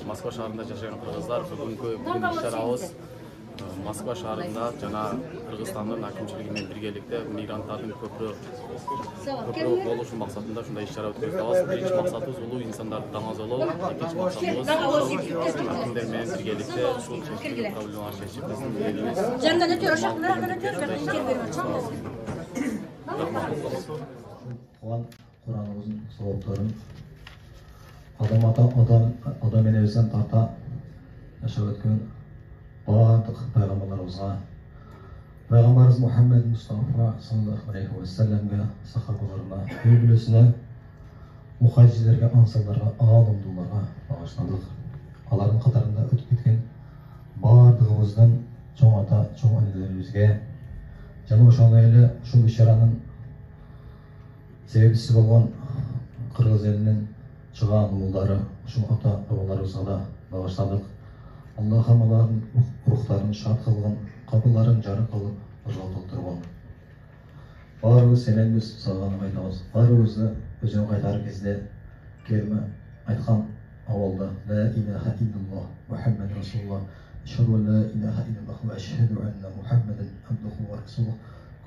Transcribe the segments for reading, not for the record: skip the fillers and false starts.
Moskva şahrında yaşayan Kırgızlar bugünkü işarabız Moskva şahrında jana Kırgızstandın hakimçiligimen birgelikte migrantların köprü болушу максатында ушундай иш-чара өткөрүп атабыз. Биринчи максатыбыз улуу инсандарды таңазалоо, экинчи максатыбыз акимдер менен биргеликте ушул чечилген проблемаларды чечип биздин элибиз. Kur'an'ımızın soğukların adam enevizden tarta yaşap etken bağırdık peygamberlerimizga Peygamberimiz Muhammed Mustafa sallallahu aleyhi ve sellem'e sahabalarına, öbülüsüne, muhacirlerge, ansarlarga, ağalımdullarga bağışladık. Aların katarında ötüp gitken bağırdığımızdan çoğ ata, çoğ annelerimizge Canı oşanlayla şu işaranın sebebisi olan Kırgız elinden çıkan oğulları, şu ata babalarımızga da bağışladık. Allah hamaların ruhlarını şart kılgın, kapıların jarı kılıp ozaltıp durgun. Barımız senemiz sağlanıp aytабыз. Barımızda özüne kaytarıp кезде kelime aytkan avalda La ilahe illallah Muhammed Resulullah Eşhedü en la ilahe illallah ve eşhedü enne Muhammeden abduhu ve resuluh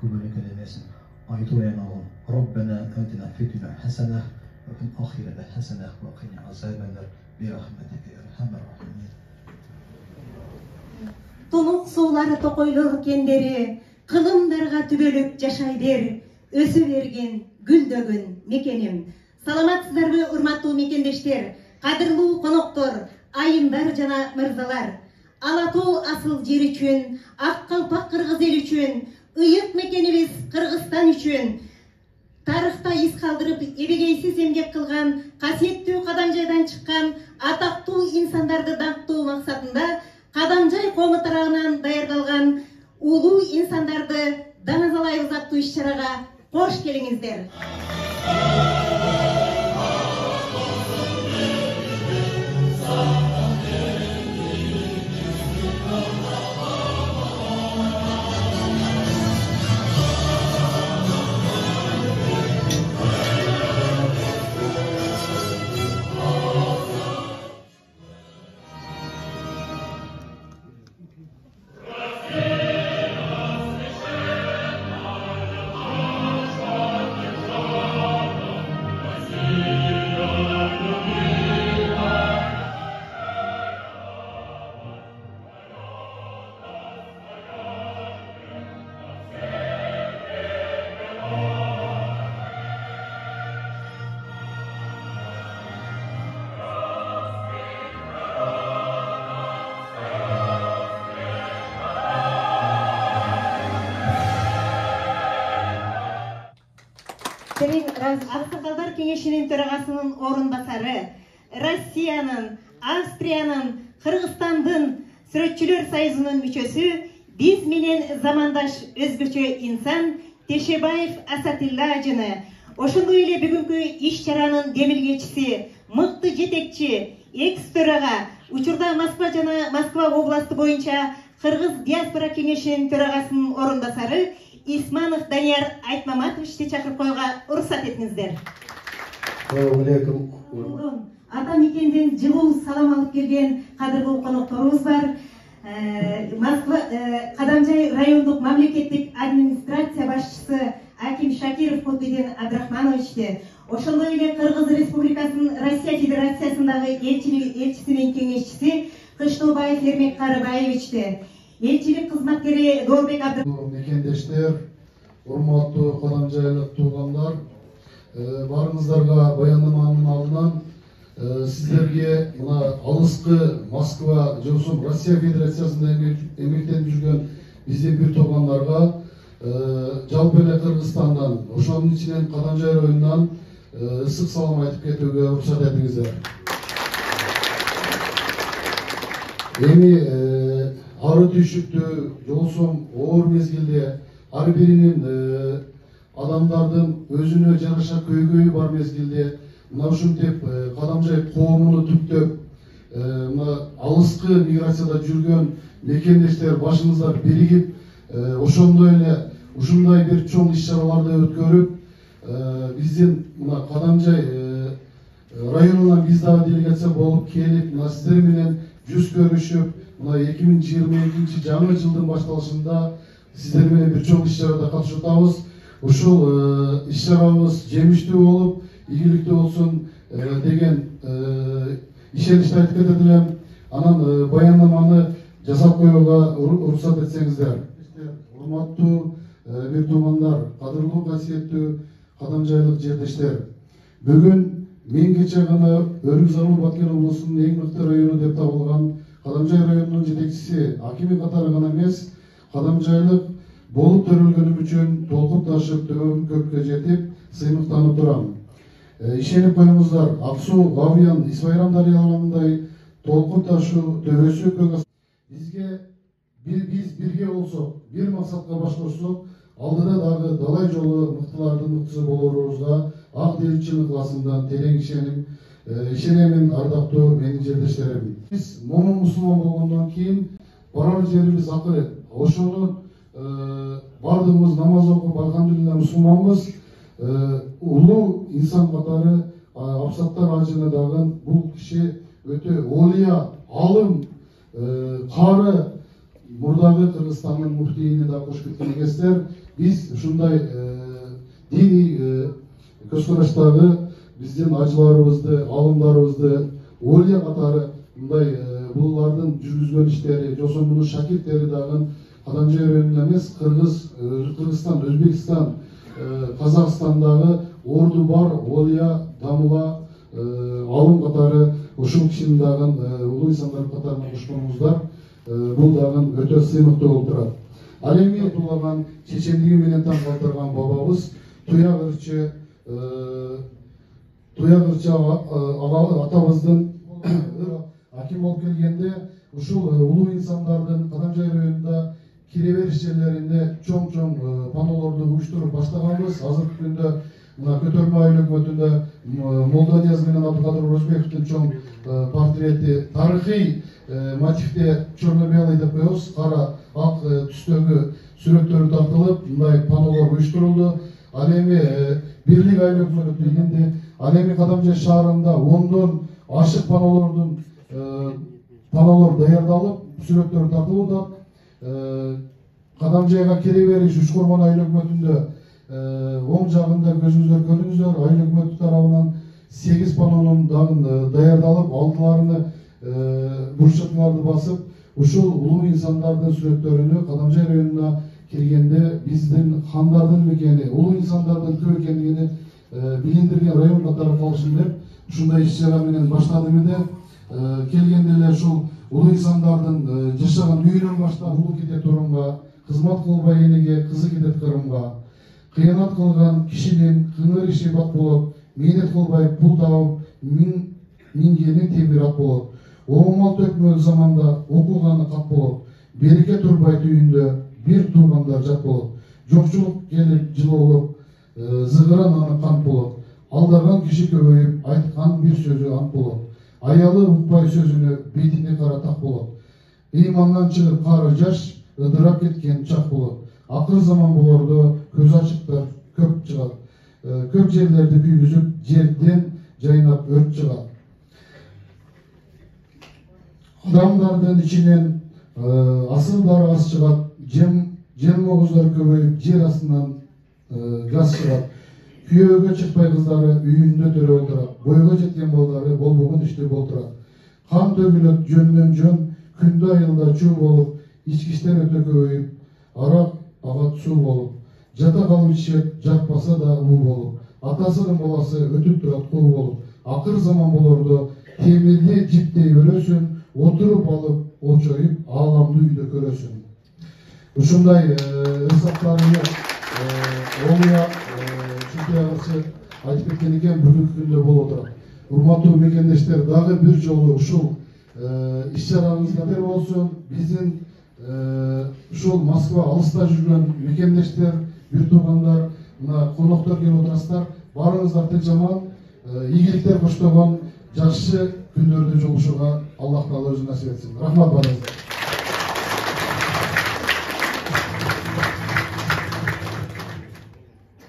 kubuli kelimesini aytu ve yanalım. Rabbena atina fid-dünya hasene ve fil ahirete hasene ve qina azabennar bi rahmetike ya erhamer rahimin. Tonuq suulары tokoylor kenderi, kılımdarga tübölüp yaşayder, ösü bergen, güldөгөн mekenim. Саламатсыздарбы, урматтуу мекендештер, кадырлуу конокторр, айымдар жана мырзалар, Ала Тоо асыл жер үчүн, Ак Калпак кыргыз эл үчүн, ыйык мекенибиз Кыргызстан үчүн тарыхта из калдырып эбегейсиз эмгек кылган, касиеттүү Кадамжайдан чыккан атактуу инсандарды даңктоо максатында Кадамжай коому тарабынан даярдалган улуу инсандарды даңазалайбыз аттуу иш-чарага кош келиңиздер. Аксакалдар кеңешинин төрагасынын орунбасары, Россиянын, Австриянын, Кыргызстандын Сүрөтчүлөр союзунун мүчөсү, биз менен замандаш өзгөчө инсан Тешебаев Асатилла ажыны, ошондой эле бүгүнкү иш-чаранын демилгечиси, мыкты жетекчи, экс-төрага, учурда Москва жана Москва областы боюнча Кыргыз диаспора кеңешинин төрагасынын орунбасары Исманов Данияр Айтмаматовичти чакырып коюуга уруксат этиңиздер. Assalamu alaikum. Ата мекенден жылуу салам алып келген кадырлуу конокторубуз бар. Кадамжай райондук мамлекеттик администрация башчысы Аким Шакиров Кутбеден Абдрахмановичти, ошондой эле Кыргыз Республикасынын Россия Федерациясындагы элчисинин кеңешчиси Кыштообаев Эрмек Карыбаевичти, элчилик кызматкери Доорбек Мекендештер, урматтуу кадамжайлык туугандар, барыңыздарга баяндаманын алдынан сиздерге мына алыскы Москва жосун Россия Федерациясында эмгектенип жүргөн биздин бир туугандарга жалпы эле Кыргызстандан, ошонун ичинен Кадамжай районунан ысык салам айтып кетүүгө уруксат этиңиздер. Эми ары түйшүктүү, жолсом оор мезгилде ар биринин адамдардын өзүнө жараша көйгөйү бар мезгилде мына ушинтип Кадамжай коомуну түптөп мына алыскы миграцияда жүргөн мекендештер башыңыздар биригип ошондой эле ушундай бир чоң иш-чараларды өткөрүп биздин мына Кадамжай районунан биз дагы делегация болуп келип мына сиздер менен жүз көрүшүп мына 2022 жаңы жылдын башталышында сиздер менен бир чоң иш-чарада катышып атабыз. Ушул иш-чарабыз жемиштүү болуп, ийгиликтүү болсун деген ишеничти айтып кетет элем. Анан баяндаманы жасап коюуга уруксат этсеңиздер. Урматтуу бир туугандар, кадырлуу касиеттүү кадамжайлык жердештер. Бүгүн мен кече гана Өрүк-Зарыл Баткен облусунун эң мыкты району деп табылган Кадамжай районунун жетекчиси акими катары гана эмес, кадамжайлык болуп төрөлгөнүм үчүн толкуп ташып төбөм көккө жетип сыймыктанып турам. Ишенип коюңуздар, Аксуу, Гавыян, Исбайрам дарыяларындай толкуп ташуу төбөсү көк бизге биз бирге болсок, бир максатка баш кошсок, алдыда дагы далай жолу мыктылардын мыктысы болорубузга ак делчилик ыкыласымдан терең ишенемин, ардактуу менин жердештерим. Биз момун мусулман болгондон кийин барар жерибиз акырет. Ошону бардыгыбыз намаз окуп, алхамдулилла мусулманбыз. Улуу инсан катары Абсаттар ажыны дагы бул киши өтө олия, алым, кары мурдагы Кыргызстандын муфтийине да кош кеткен экенсиздер. Биз ушундай диний көз караштагы биздин ажыларыбызды, алымдарыбызды олия катары мындай булардын жүргүзгөн иштери, жосон мунун шакирттери дагы Кадамжай районунда эмес, Кыргызстан, Өзбекстан, Казакстандагы орду бар олия, дамыла, алым катары ушул кишинин дагы улуу инсандар катарына кошконуңуздар бул дагы өтө сыймыктуу болуп турат. Ал эми туулаган чечендиги менен таң калтырган бабабыз Туя Кырчы атабыздын аким болуп келгенде ушул улуу инсандардын Кадамжай районунда кире бериш жерлеринде чоң панолорду уюштуруп баштаганбыз. Азыркы күндө мына көтөрмө айыл өкмөтүндө Молданияз менен Абдыкадыр Орозбековдун чоң портрети тарыхый мотивде черно-белый деп коебуз, кара ак түстөгү сүрөттөрү тартылып мындай панолор уюштурулду. Ал эми Бирлик айыл өкмөтү дегенде ал эми Кадамжай шаарында 10дон ашык панолор даярдалып сүрөттөр тартылууда. Кадамжайга кире бериш Ушкормон айыл өкмөтүндө оң жагында көзүңүздөр көрүңүздөр, айыл өкмөтү тарабынан 8 панонун даярдалып, алдыларыны бурчактарды басып, ушул улуу инсандардын сүрөттөрүнү Кадамжай районуна киргенде биздин хандардын мекени, улуу инсандардын көп экендигини билиндирген район катары калышын деп ушундай иш-чара менен баштадым эле. Келгенде эле ушул улуу инсандардын жашаган үйүнөн баштап улуу кетет Турумга, кызмат кылбай энеге кызы кетет Кырымга, кыянат кылган кишинин кыңыр иши бат болот, мээнет кылбай пул табып мингени темир ат болот. Оомал төкмөл заманда окуганы кат болот, береке турбай түйүндө бир туугандар жат болот. Жокчулук келип жылуулуп, зыгыран аны кант болот. Алдаган киши көбөйүп, айткан бир сөзү ант болот. Аялы укпай сөзүнө бетине кара так болот. Ыймандан чыгып кары жаш, ыдырап кеткен чак болот. Акыр заман болордо көз ачыктар көп чыгат. Көп жерлерди күйгүзүп, жерден жайнап өрт чыгат. Адамдардын ичинен асылдар аз чыгат, жемогуздар көбөйүп, жер астынан газ чыгат. Күйөөгө чыкпай кыздары үйүндө төрө отурат, бойго жеткен балдары болбогон иште болтурат. Кан төгүлөт жөндөн жөн, күндө айылда чуу болуп, ички иштер өтө көбөйүп, арак агат суу болуп, жата калып ичет, жакпаса да уу болуп, атасынын баласы өтүп турат куу болуп. Акыр заман болордо темирди жиптей өрөсүн, отуруп алып, очоюп, ааламды үйдө көрөсүн. Ушундай ырсактарыны Олуя Чүтөөгө айтып кеткен экен, бүгүнкү күндө болуп отурат. Урматтуу мекендештер, дагы бир жолу ушул иш-чараңызга бер болсун. Биздин ушул Москва алыста жүргөн мекендештер, бир туугандар, мына коноктор келип отурасыздар. Баарыңыздар тынч аман, ийгиликтер коштогон жакшы күндөрдү жолугушууга Аллах Таала өзү насип этсин. Рахмат баарыңызга.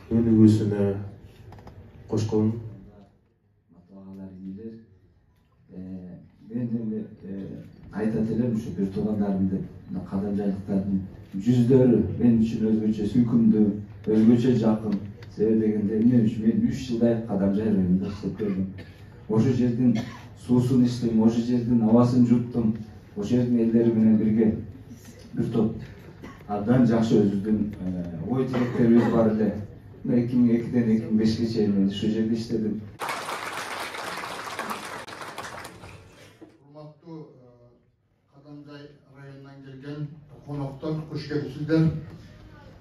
Өнүгүүсүнө кошкон матбагалар ийилер. Мен деле айтат элем ушу бир туугандарым деп, кадамжайлыктардын жүздөрү мен үчүн өзгөчө сүйкүмдүү, өзгөчө жакын. Себеби дегенде мен 3 жылдай Кадамжай районунда иштеп келдим. Ошол жердин суусун ичтим, ошол жердин абасын жуттум, ошол жердин элдери менен бирге бир топ абдан жакшы өзүбүздүн ой тилектерибиз бар эле. 2002-ден 2005-ге чейин мен ушул жерде иштедим. Урматтуу Кадамжай районунан келген коноктор, куш келипсиздер.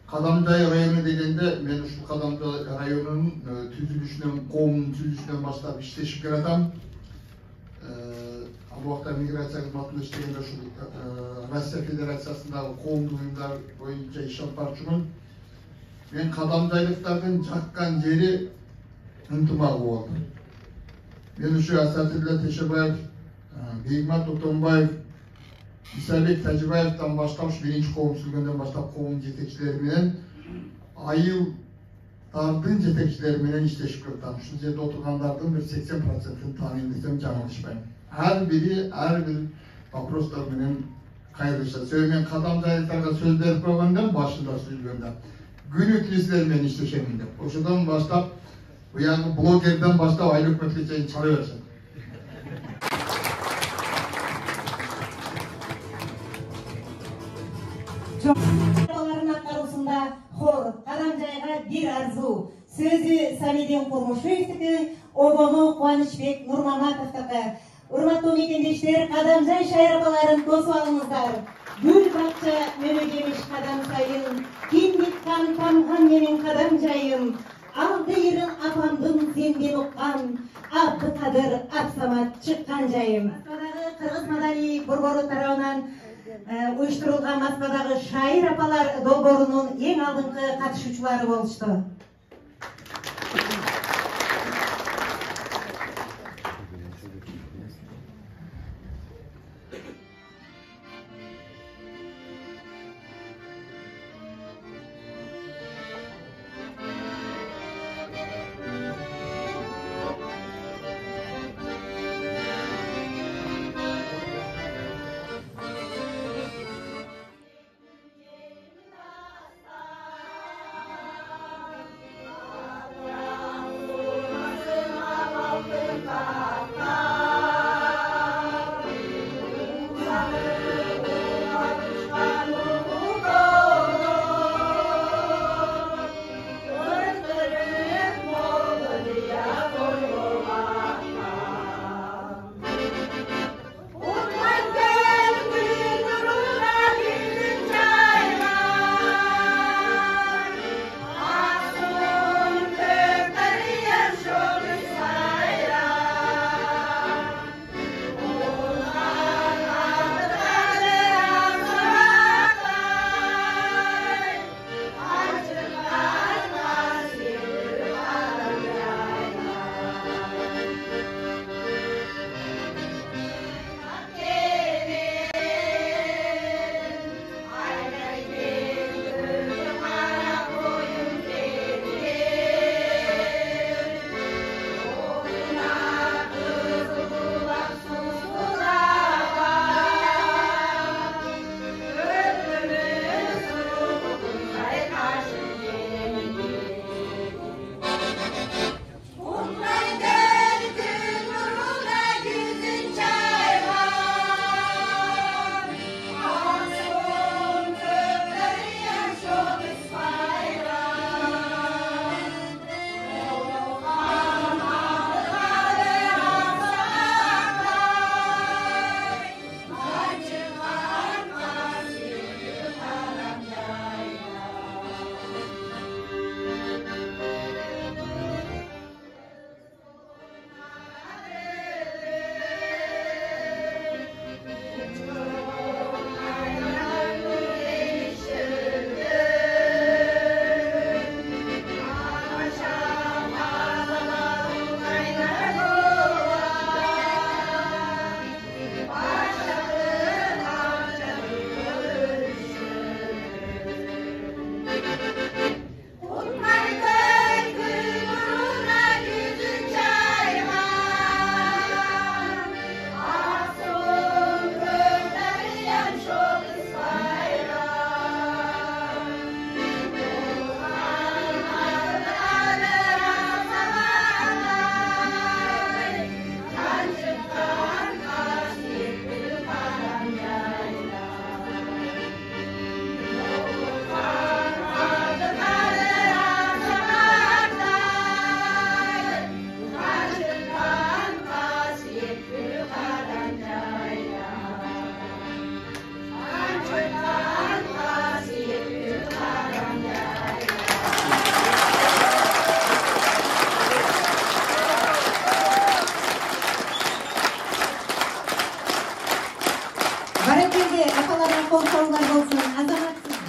Кадамжай району дегенде мен ушул Кадамжай районунун түзүлүшүнөн, коомдун түзүлүшүнөн баштап иштешип келатам. Ал убакта миграция кызматында иштегенде ушул Россия Федерациясындагы коомдук уюмдар боюнча иш алып барчумун. Мен кадамжайлыктардын жаккан жери ынтымагы болду. Мен ушу Асатилла Тешебаев, Бейгмат Отонбаев, Исабек Тажибаевтан баштап, биринчи коом түзүлгөндөн баштап коом жетекчилери менен, айылдардын жетекчилери менен иштешип келатам. Ушул жерде отургандардын бир 80%-ын тааныйм десем жаңылышпайм. Ар бир вопростор менен кайрылышат. Себеби мен кадамжайлыктарга сөз берип койгондо, башында сүйлөгөндө күнү түнү силер менен иштешемин деп. Ошодон баштап, буягы блогерден баштап айыл өкмөтүнө чейин чала беришет. Балаларын аткаруусунда хор Кадамжайга бир арзуу. Сөзү Самидин Курмушевдики, обону Кубанычбек Нурмаматовдуку. кемиштер Кадамжай шайрапаларын тосуп алыңыздар. Гүл бакча мөнөгемиш кадам сайын, киндик кан тамган менен кадам жайын. Алдыйрын апамдын сенден уккан, Абдыкадыр Абсамат чыккан жайым. Москвадагы Кыргыз маданий борбору тарабынан уюштурулган Москвадагы шайыр апалар долбоорунун эң алдыңкы катышуучулары болушту.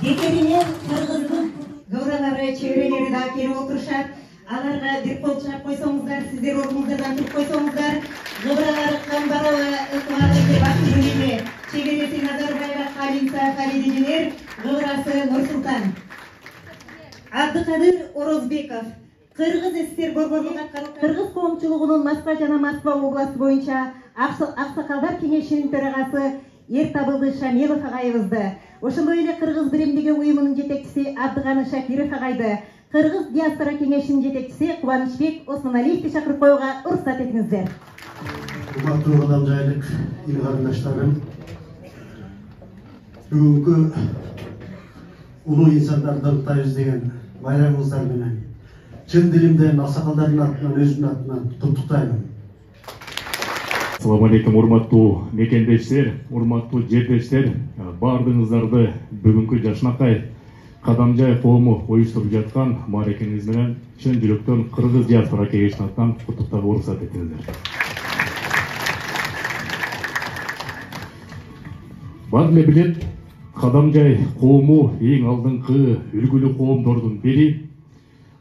Декеринен Кыргыздын гавралары, чеберелери да келип отурушат. Аларга бир кол чаап койсоңуздар, сиздер ордуңуздардан туруп койсоңуздар. Гавралары Камбарова Ыкмадовге Башкирулине, чебереси Назарбаева Халинса Халидинер, гаврасы Нурсултан. Абдыкадыр Орозбеков, Кыргыз ССР борборлук аткарып, Кыргыз коомчулугунун Москва жана Москва областы боюнча Аксакалдар кеңешинин төрагасы Эртабылды Шамилов агайыбызды, ошондой эле Кыргыз биримдиги уюмунун жетекчиси Абдыганы Шакиров агайды, Кыргыз диаспора кеңешинин жетекчиси Кубанычбек Осмоналиевди чакырып коюуга уруксат этиңиздер. Урматтуу кадамжайлык эл карындаштарым, бүгүнкү улуу инсандарды куттайбыз деген байрамыңыздар менен чын дилимден аксакалдардын атынан өзүмдүн атынан куттуктайм. Assalamu алейкум, урматтуу мекендештер, урматтуу жердештер, баардыгыңыздарды бүгүнкү Жашнакай Кадамжай коому уюштуруп жаткан мааракеңиз менен чын жүрөктөн Кыргыз диаспора кеңешине аттан куттуктап уруксат этиңиздер. Бар эле билет, Кадамжай коому эң алдыңкы үлгүлүү коомдордун бири.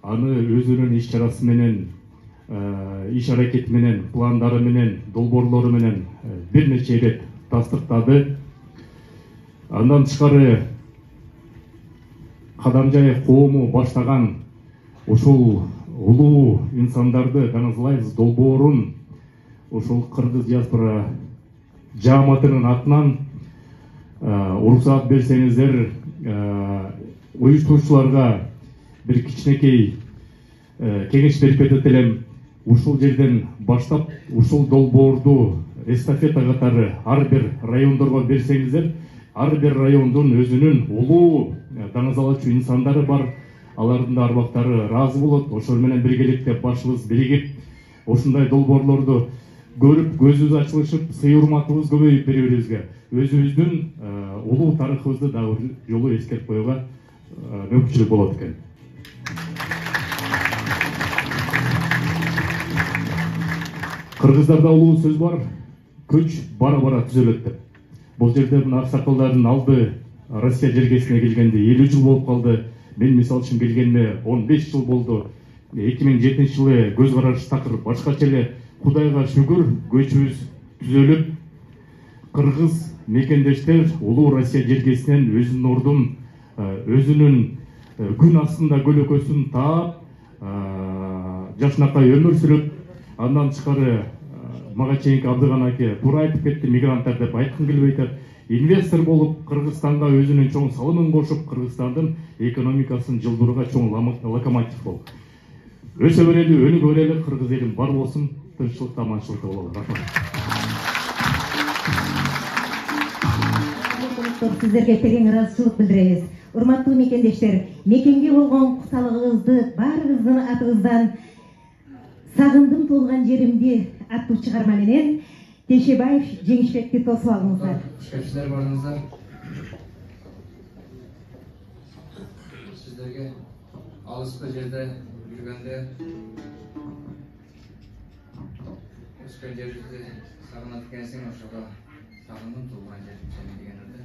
Аны өзүнүн иш-чарасы менен, иш аракети менен, пландары менен, долбоорлору менен бир нече ирет тастыктады. Андан тышкары Кадамжай коому баштаган ушул улуу инсандарды Ганазлайбыз долбоорун ушул Кыргыз диаспора жааматынын атынан уруксаат берсеңиздер, уюштуруучуларга бир кичинекей кеңеш берип кетет элем. Ушул жерден баштап ушул долбоорду эстафета катары ар бир райондорго берсеңиздер, ар бир райондун өзүнүн улуу даназалачу инсандары бар. Алардын да арбактары ыраазы болот. Ошол менен биргеликте башыбыз биригип ушундай долбоорлорду көрүп, көзүбүз ачылышып, сый урматыбыз көбөйүп бири-бирибизге өзүбүздүн улуу тарыхыбызды дагы бир жолу эскертип коюуга мүмкүнчүлүк болот экен. Кыргыздарда улуу сөз бар, көч бара-бара түзөлөт деп. Бул жерде мына аксакалдардын алды Россия жергесине келгенде 50 жыл болуп калды. Мен мисал үчүн келгениме 15 жыл болду. 2007 жылы көз карашы такыр башкача эле. Кудайга шүгүр, көчүбүз түзөлүп, кыргыз мекендештер улуу Россия жергесинен өзүнүн ордун, өзүнүн күн астында көлөкөсүн таап, Жашнакай өмүр сүрүп, андан тышкары мага чейинки Абдыган аке туура айтып кетти, мигранттар деп айткым келбей атат. Инвестор болуп, Кыргызстанга өзүнүн чоң салымын кошуп, Кыргызстандын экономикасын жылдырууга чоң локомотив болуп. Өсө берели, өнүгө берели, Кыргыз элим бар болсун, тынччылыкта, аманчылыкта бололу. Рахмат. Сиздерге терең ыраазычылык билдиребиз. Урматтуу мекендештер, мекенге болгон кусалыгыбызды баарыбыздын атыбыздан сагындым толган жеримди аттуу чыгарма менен Тешебаев Жеңишбекти тосуп алыңыздар. Кешкенсиздер барыңыздар. Сиздерге алыскы жерде жүргөндө өскөн жерибизди сагынат экенсиң, ошого сагындым туулган жерим сени дегендерде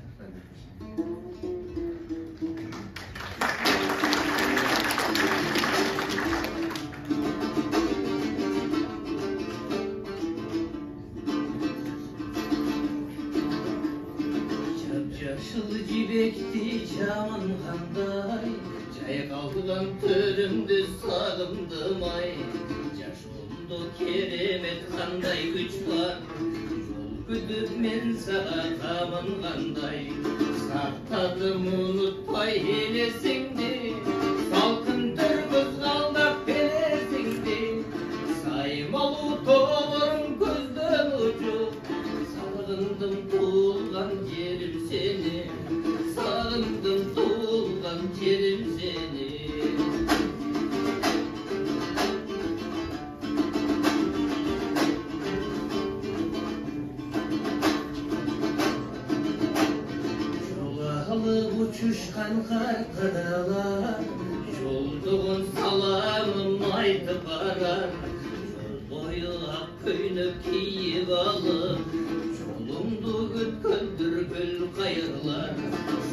Yaşıl cibekti çaman kanday, çaykaldıgan törümdü sağımdım ay. Yaşımda keremet kanday güç var, yol güdüp men sağa kaman kanday. Saktadım unutpay helesingdi, salkın törgüz kaldap belesingdi. Saymalı toğlarım gözden ucu, sağındım tuğulgan yerim seni, sağındım tuğulgan yerim seni. Yolalı uçuşkan karkıdalar, yolduğun salamım aytıp arar. Yol boyu ak köynü kiyip alır, yolumdu gütkündür gül kayırlar.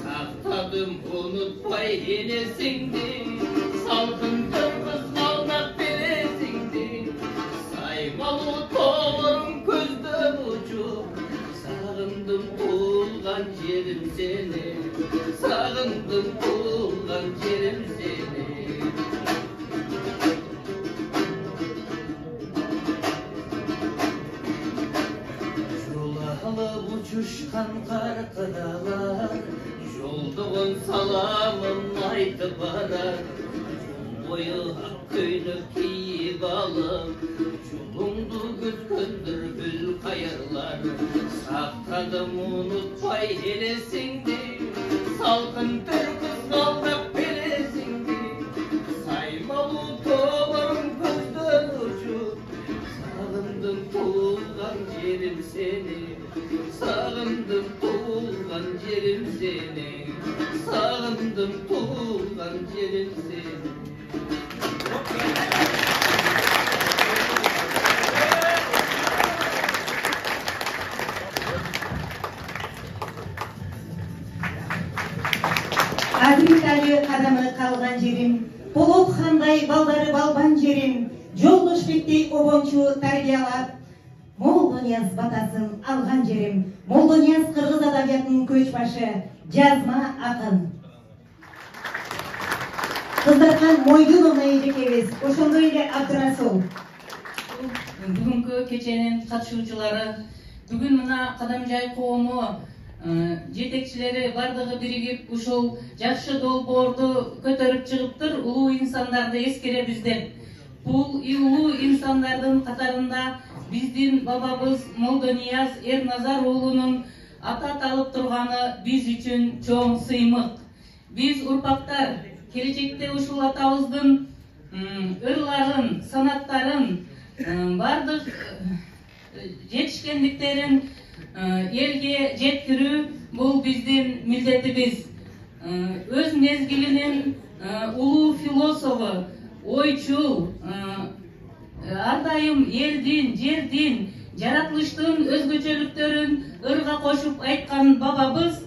Saktadım unutpay helesingdi, salkın kırmız kalmak belesingdi. Saymalı toğlarım gözden ucu, sağındım tuğulgan yerim seni, sağındım tuğulgan yerim seni. Yolalı uçuşkan karkıdalar, yolduğun salamım aytıp arar. Yol boyu ak köynü kiyip alıp, yolumdu gütkündür gül kayırlar. Saktadım unutpay helesingdi, salkın törgüz kaldap belesingdi. Saymalı toğlarım gözden ucu, sağındım tuğulgan yerim Sağındım tuğulgan yerim seni, sağındım tuğulgan yerim seni. Адилтали кадамы калган жерим, Болот хандай балдары балбан жерим, Жолдошбектей обончу тарбиялап, Молдонияз батасын алган жерим, Молдонияз кыргыз адабиятынын көчбашы, жазма акын. Кыздаркан Мойдунова эжекебиз, ошондой эле Абдырасул. Бүгүнкү кеченин катышуучулары, бүгүн мына Кадамжай коому жетекчилери бардыгы биригип ушул жакшы долбоорду көтөрүп чыгыптыр. Улуу инсандарды эскеребиз деп. Бул улуу инсандардын катарында биздин бабабыз Молдонияз Эрназар уулунун атат алып турганы биз үчүн чоң сыймык. Биз урпактар келечекте ушул атабыздын ырларын, санаттарын, бардык жетишкендиктерин элге жеткирүү бул биздин милдетибиз. Өз мезгилинин улуу философу, ойчул, ар дайым элдин, жердин, жаратылыштын өзгөчөлүктөрүн ырга кошуп айткан бабабыз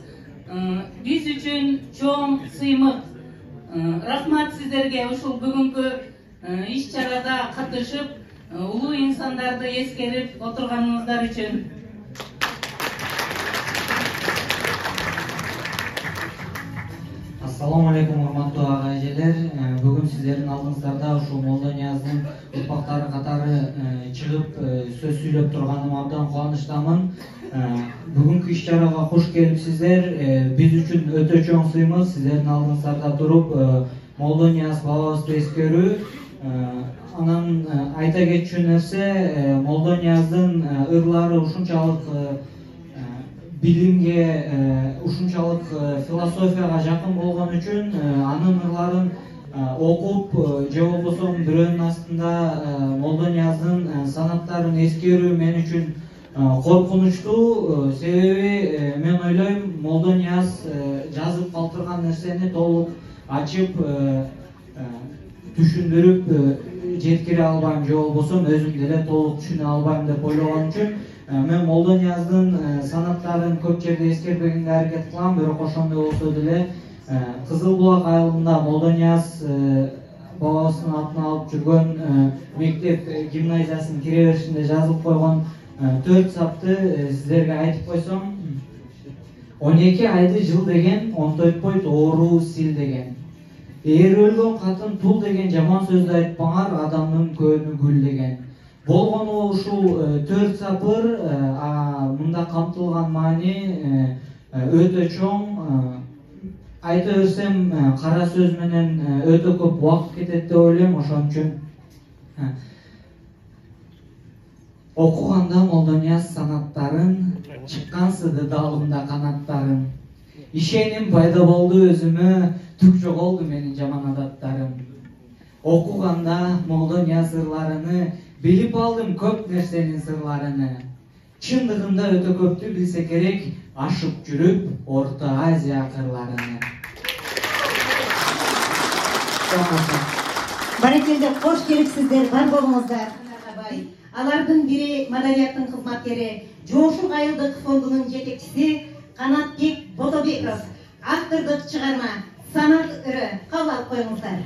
биз үчүн чоң сыймык. Рахмат сиздерге ушул бүгүнкү иш-чарада катышып, улуу инсандарды эскерип отурганыңыздар үчүн. Assalamu alaikum урматтуу ага эжелер. Бүгүн сиздердин алдыңыздарда ушул Молдонияздын урпактары катары чыгып сөз сүйлөп турганыма абдан кубанычтамын. Бүгүнкү иш-чарага кош келипсиздер. Биз үчүн өтө чоң сыймык сиздердин алдыңыздарда туруп Молдонияз бабабызды эскерүү. Анан айта кетчү нерсе, Молдонияздын ырлары ушунчалык билимге, ушунчалык философияга жакын болгон үчүн анын ырларын окуп же болбосо бирөөнүн астында Молдонияздын санаттарын эскерүү мен үчүн коркунучтуу. Себеби мен ойлойм, Молдонияз жазып калтырган нерсени толук ачып түшүндүрүп жеткире албайм же болбосо өзүм деле толук түшүнө албайм деп ойлогон үчүн мен Молдонияздын санаттарын көп жерде эскербегенге аракет кылам. Бирок ошондой болсо деле Кызыл Булак айылында Молдонияз бабасынын атын алып жүргөн мектеп гимназиясынын кире беришинде жазылып койгон 4 сапты сиздерге айтып койсом, 12 айды жыл деген, 14 оору сил деген. Эгер өлгөн катын тул деген жаман сөздү айтпаңар, адамдын көөнү гүл деген. Болгону ушул 4 сапыр, мында камтылган маани өтө чоң. Айта берсем, кара сөз менен өтө көп убакыт кетет деп ойлойм. Ошон үчүн окуганда Молдонияз санаттарын, чыккансыды далымда канаттарым. Ишеним пайда болду өзүмө, түк жоголду менин жаман адаттарым. Окуганда Молдонияз ырларыны, билип алдым көп нерсенин сырларыны. Чындыгында өтө көптү билсе керек, ашып жүрүп Орто Азия кырларыны. Баракелде, кош келипсиздер, бар болуңуздар. Алардын бири маданияттын кызматкери, Жоошук айылдык фондунун жетекчиси Канатбек Ботобеков. Автордук чыгарма Санат ыры. Кабыл алып коюңуздар.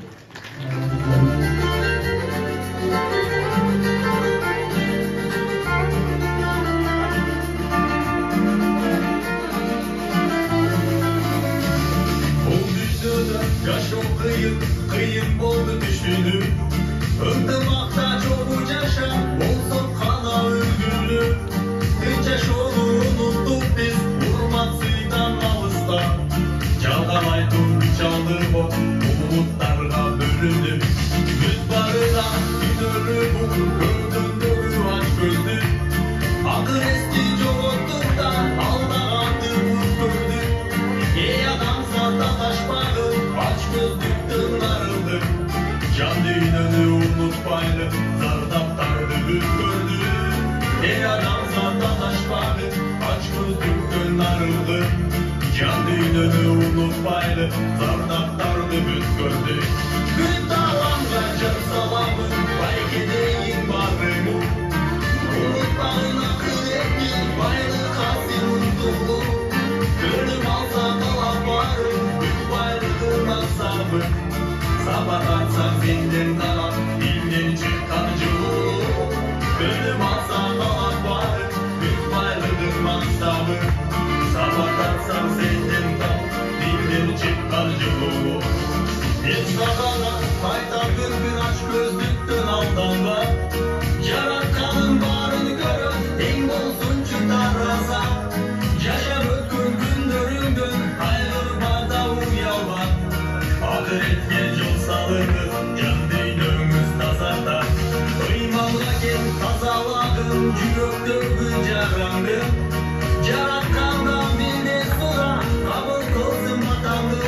Жашоо кыйын болду түшүнүп, ынтымакта жолу жаша, болсо кана өлгүлүп. Тынч жашоону унуттук биз, урмат сыйдан алыста. Жалгабай турчалдырбо, улуттарга бөлүнүп. Күз барыда күнөрү бул көздөндөгү ач көздү. Акыр эски жоготтук да, алдаганды буз көрдүк. Эй адам саташпагы, ач көздүктөн арылдык. Жан дүйнөнү унутпайлы, зардаптарды бүткөрдүк. Эй адам darıldı. Can düğününü unutmaydı, zardaktardı bütkürdü. Bir dağlamda can salamı, belki deyin barımı. Unutmayın akıl etti, baylık hasil untulu. Ölüm alsa kalan varım, büt bayrıdır masabı. Sabah atsan senden kalan, dilden çıkan cıvı. Ölüm alsa kalan varım, büt bayrıdır masabı. Sabah atsan senden kalan, dilden çıkan cıvı. Bir sabahla hayta bir aç gözlükten aldanma. Yaratkanın barını görün, denk olsun çıkar rasa. Yaşam ötkün gündüründün, ayrılmada uyalma. Ahiretke yol salınır, can düğünümüz nazarda. Uymalga gel kazalagın, cüröktürgü jarangı. Yaratkandan bir de sonra, kabul kılsın vatandı.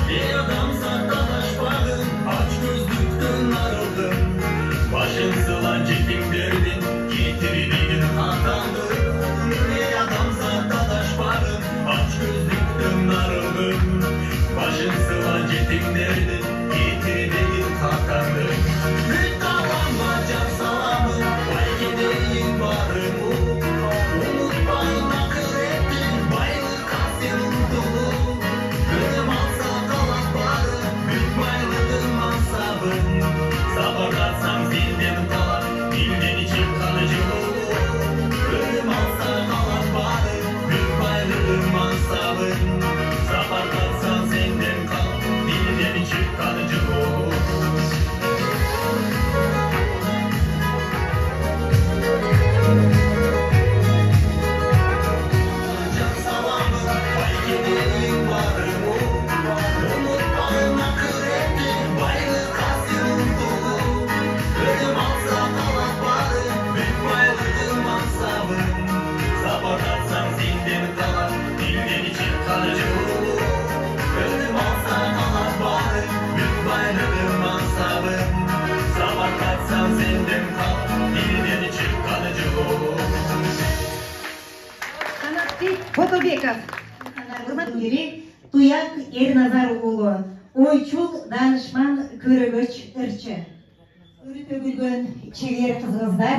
Bir adam sattadaş bağın, aç gözlükten arıldım. Başın sılan çekim derdin, getirdiğin hatandı. Bir adam sattadaş bağın, aç gözlükten arıldım. Başın sılan çekim derdin, getirdiğin hatandı. Bir dağlanma can salamı, belki deyin barımı. Unutmayın akıl ettin, baylık hasil untulu. Ölüm alsa kalan barı, büt baylıdır mansabın. Sabırlarsan zilden kalan, dilden içip kalıcı olur. Ölüm alsa kalan barı, büt baylıdır mansabın. Sabırlarsan senden kalan, dilden içip kalıcı olur. Can salamı, belki deyin barımı. Unutmayın akıl ettin, baylık hasil untulu. Ölüm alsa kalan barı, büt baylıdır mansabın. Sabah atsan senden kalan, dilden içip kalıcı olur. Ölüm alsa kalan barı, büt baylıdır mansabın. Sabah atsan senden kalan, dilden içip kalıcı olur. Канатбек Фотобеков, Гүрматгери, Туяк Эрназар уулу, ойчул, данышман, көрөгөч ырчы. Өрү төгүлгөн чебер кызыңыздар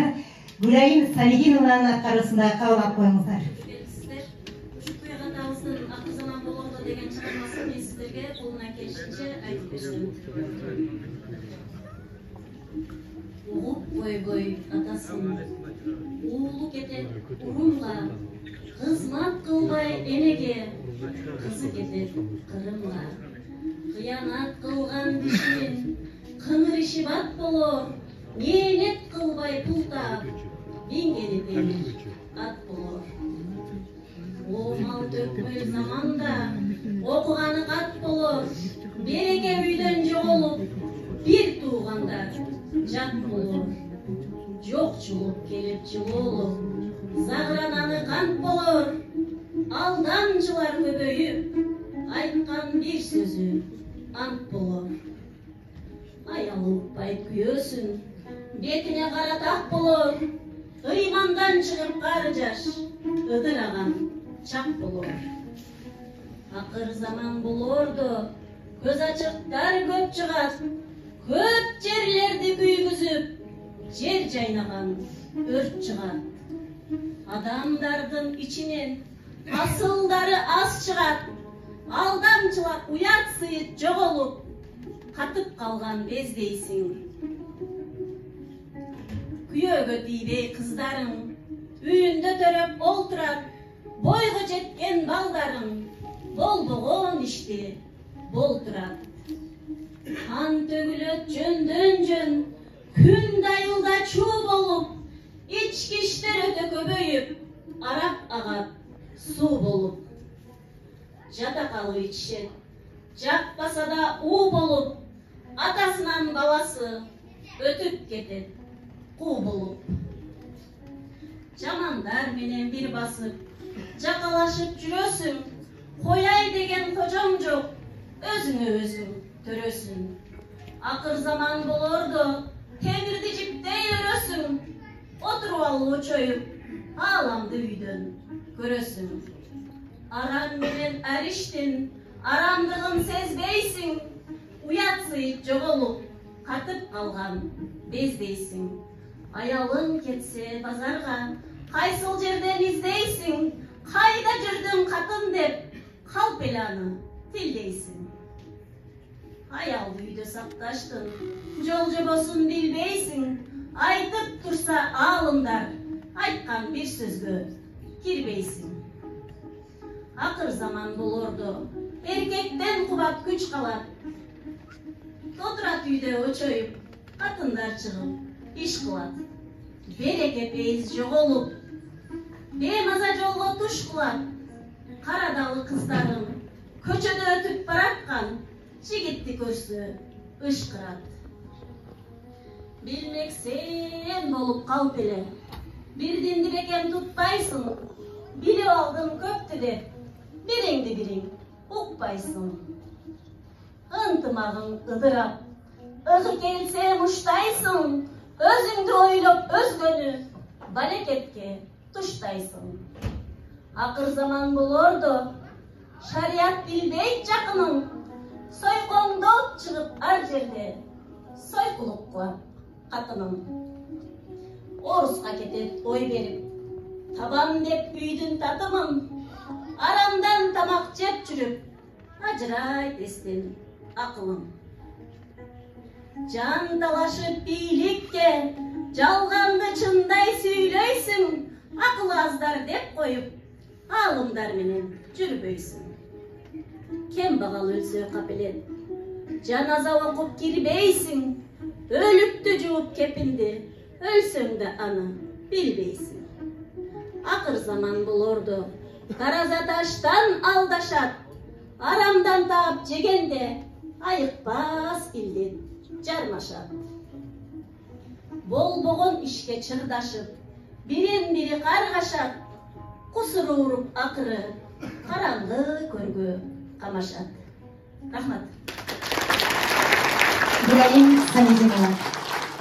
Гүлайым Салигинованын аткарысында кабыл алып коюңуздар. Сиздер ушу куягатабыздын акыр заман болгондо деген чыгармасын мен сиздерге колунан келишинче айтып берсем. Угуп койбой атасын, уулу кетет урумга, кызмат кылбай энеге, кызы кетет кырымга. Кыянат кылган кишинин кыңыр иши бат болор, мээнет кылбай пул таап, биңгени демир ат болор. Оомал төкмөй заманда окуганы кат болор, береке үйдөн жоголуп, бир тууганда жат болор. Жокчулук келип жылуулук, загырананы кант болор, алдамчылар көбөйүп, айткан бир сөзү ант болор. Аял укпайт күйөөсүн, бетине кара так болор, ыймандан чыгып кары жаш, ыдыраган чак болор. Акыр заман болордо, көз ачыктар көп чыгат, көп жерлерди күйгүзүп, жер жайнаган өрт чыгат. Адамдардын ичинен асылдары аз чыгат, алдамчылар уят сыйыт жоголуп, катып калган бездейсиң. Күйөөгө тийбей кыздарың, үйүндө төрөп олтурат, бойго жеткен балдарың, болбогон ишти болтурат. Қан төгүлөт жөндөн жөн, күн дайылда чуу болуп, ички иштер өтө көбөйүп, арак агат суу болуп. Жатакалы ичишет, жакпаса да уу болуп, атасынан баласы өтүп кетет куу болуп. Жамандар менен бир басып, жакалашып жүрөсүң, кояй деген кожоң жок, өзүңө өзүң төрөсүң. Акыр заман болордо, темирди жиптей өрөсүң, отуруп алуу чоюп, ааламды үйдөн көрөсүң. Aran menen Ariştin, aramdığın sezbeysin. Uyat jogolup, katıp kalgan bezdeysin. Ayalın ketse bazarga, kaysıl жерден izdeysin. Kayda жүрдүң kатын dep, kal pelanı tildeysin. Ayal үйdө sакташтын, жол жобосун билбейсиң. Айтып турса алымдар, айткан bir сөзгө кирбейсиң. Акыр заман болорду, эркектен кубат күч калат. Отурат үйдө очоюп, катындар чыгып, иш кылат. Береке пейиз жоголуп, беймаза жолго туш кылат. Карадалы кыздарым, көчөдө өтүп бараткан, жигитти көрсө ышкырат. Билмек сен болуп калып эле, бирдинди бекем тутпайсың. Билип алдым көптү деп, бириңди бириң укпайсың. Ынтымагың ыдырап, өзү келсе муштайсың. Өзүңдү ойлоп өзгөнү балекетке туштайсың. Акыр заман болорду, шарият билбейт жакының. Сойкоңдоп чыгып ар жерде, сойкулукка катының. Оруска кетет ой берип, табам деп үйдүн татымын. Арамдан тамак жеп жүрүп, ажырайт эстен акылым. Жан талашып бийликке, жалганды чындай сүйлөйсүң. Акыл аздар деп коюп, алымдар менен жүрбөйсүң. Кем багал өлсө капелет, жаназа окуп кирбейсиң. Өлүктү жууп кепинди, өлсөң да аны билбейсиң. Акыр заман болорду, тараза таштан алдашат. Арамдан таап жегенде, айыкпас илден жармашат. Болбогон ишке чырдашып, бирин бири каргашат. Кусур уруп акыры, караңгы көргө камашат. Рахмат. Гүлайым Самидинова.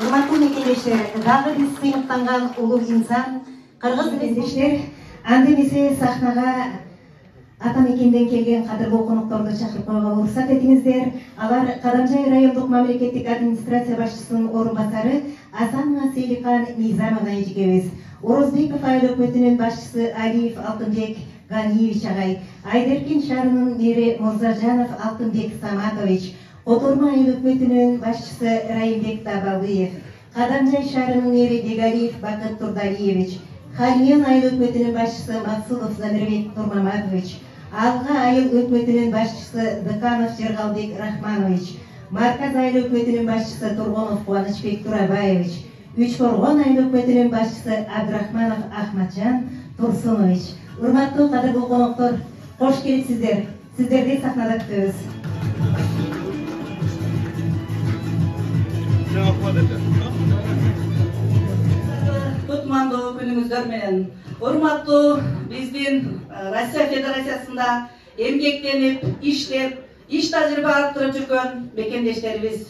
Урматтуу мекендештер, дагы биз сыймыктанган улуу инсан, кыргыз мекендештер, анда эмесе сахнага ата мекенден келген кадырлуу конокторду чакырып койгонго уруксат этиңиздер. Алар Кадамжай райондук мамлекеттик администрация башчысынын орун басары Асанова Селикан Низамова эжекебиз, Орозбеков айыл өкмөтүнүн башчысы Алиев Алтынбек Ганиевич агай, Айдеркин шаарынын мэри Мурзажанов Алтынбек Саматович, Которма айыл өкмөтүнүн башчысы Райымбек Табалыев, Кадамжай шаарынын мэри Бегалиев Бакыт Турдалиевич, Халиен айыл өкмөтүнүн башчысы Максудов Замирбек Турмаматович, Алга айыл өкмөтүнүн башчысы Дыканов Жергалбек Рахманович, Марказ айыл өкмөтүнүн башчысы Тургонов Кубанычбек Турабаевич, Үчкоргон айыл өкмөтүнүн башчысы Абдрахманов Ахматжан Турсунович. Урматтуу кадырлуу коноктор, кош келипсиздер. Сиздерди сахнада күтөбүз. Кутмандуу күнүңүздөр менен. Урматтуу биздин Россия Федерациясында эмгектенип, иштеп, иш тажрыйба арттырып жүргөн мекендештерибиз.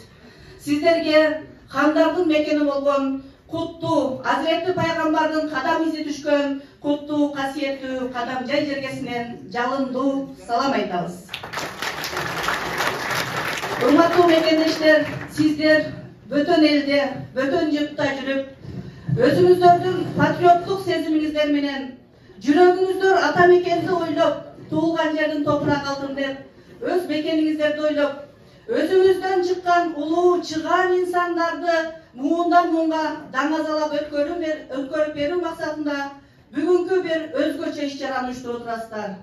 Сиздерге хандардын мекени болгон куттуу Азиретти пайгамбардын кадам изи түшкөн куттуу касиеттүү Кадамжай жергесинен жалындуу салам айтабыз. Урматтуу мекендештер, сиздер бөтөн элде, бөтөн журтта жүрүп, өзүңүздөрдүн патриоттук сезимиңиздер менен жүрөгүңүздөр ата мекенди ойлоп, туулган жердин топурак алтын деп, өз мекениңиздерди ойлоп, өзүңүздөн чыккан улуу чыгаан инсандарды муундан муунга даңазалап өткөрүп берүү максатында бүгүнкү бир өзгөчө иш-чараны уюштуруп турасыздар.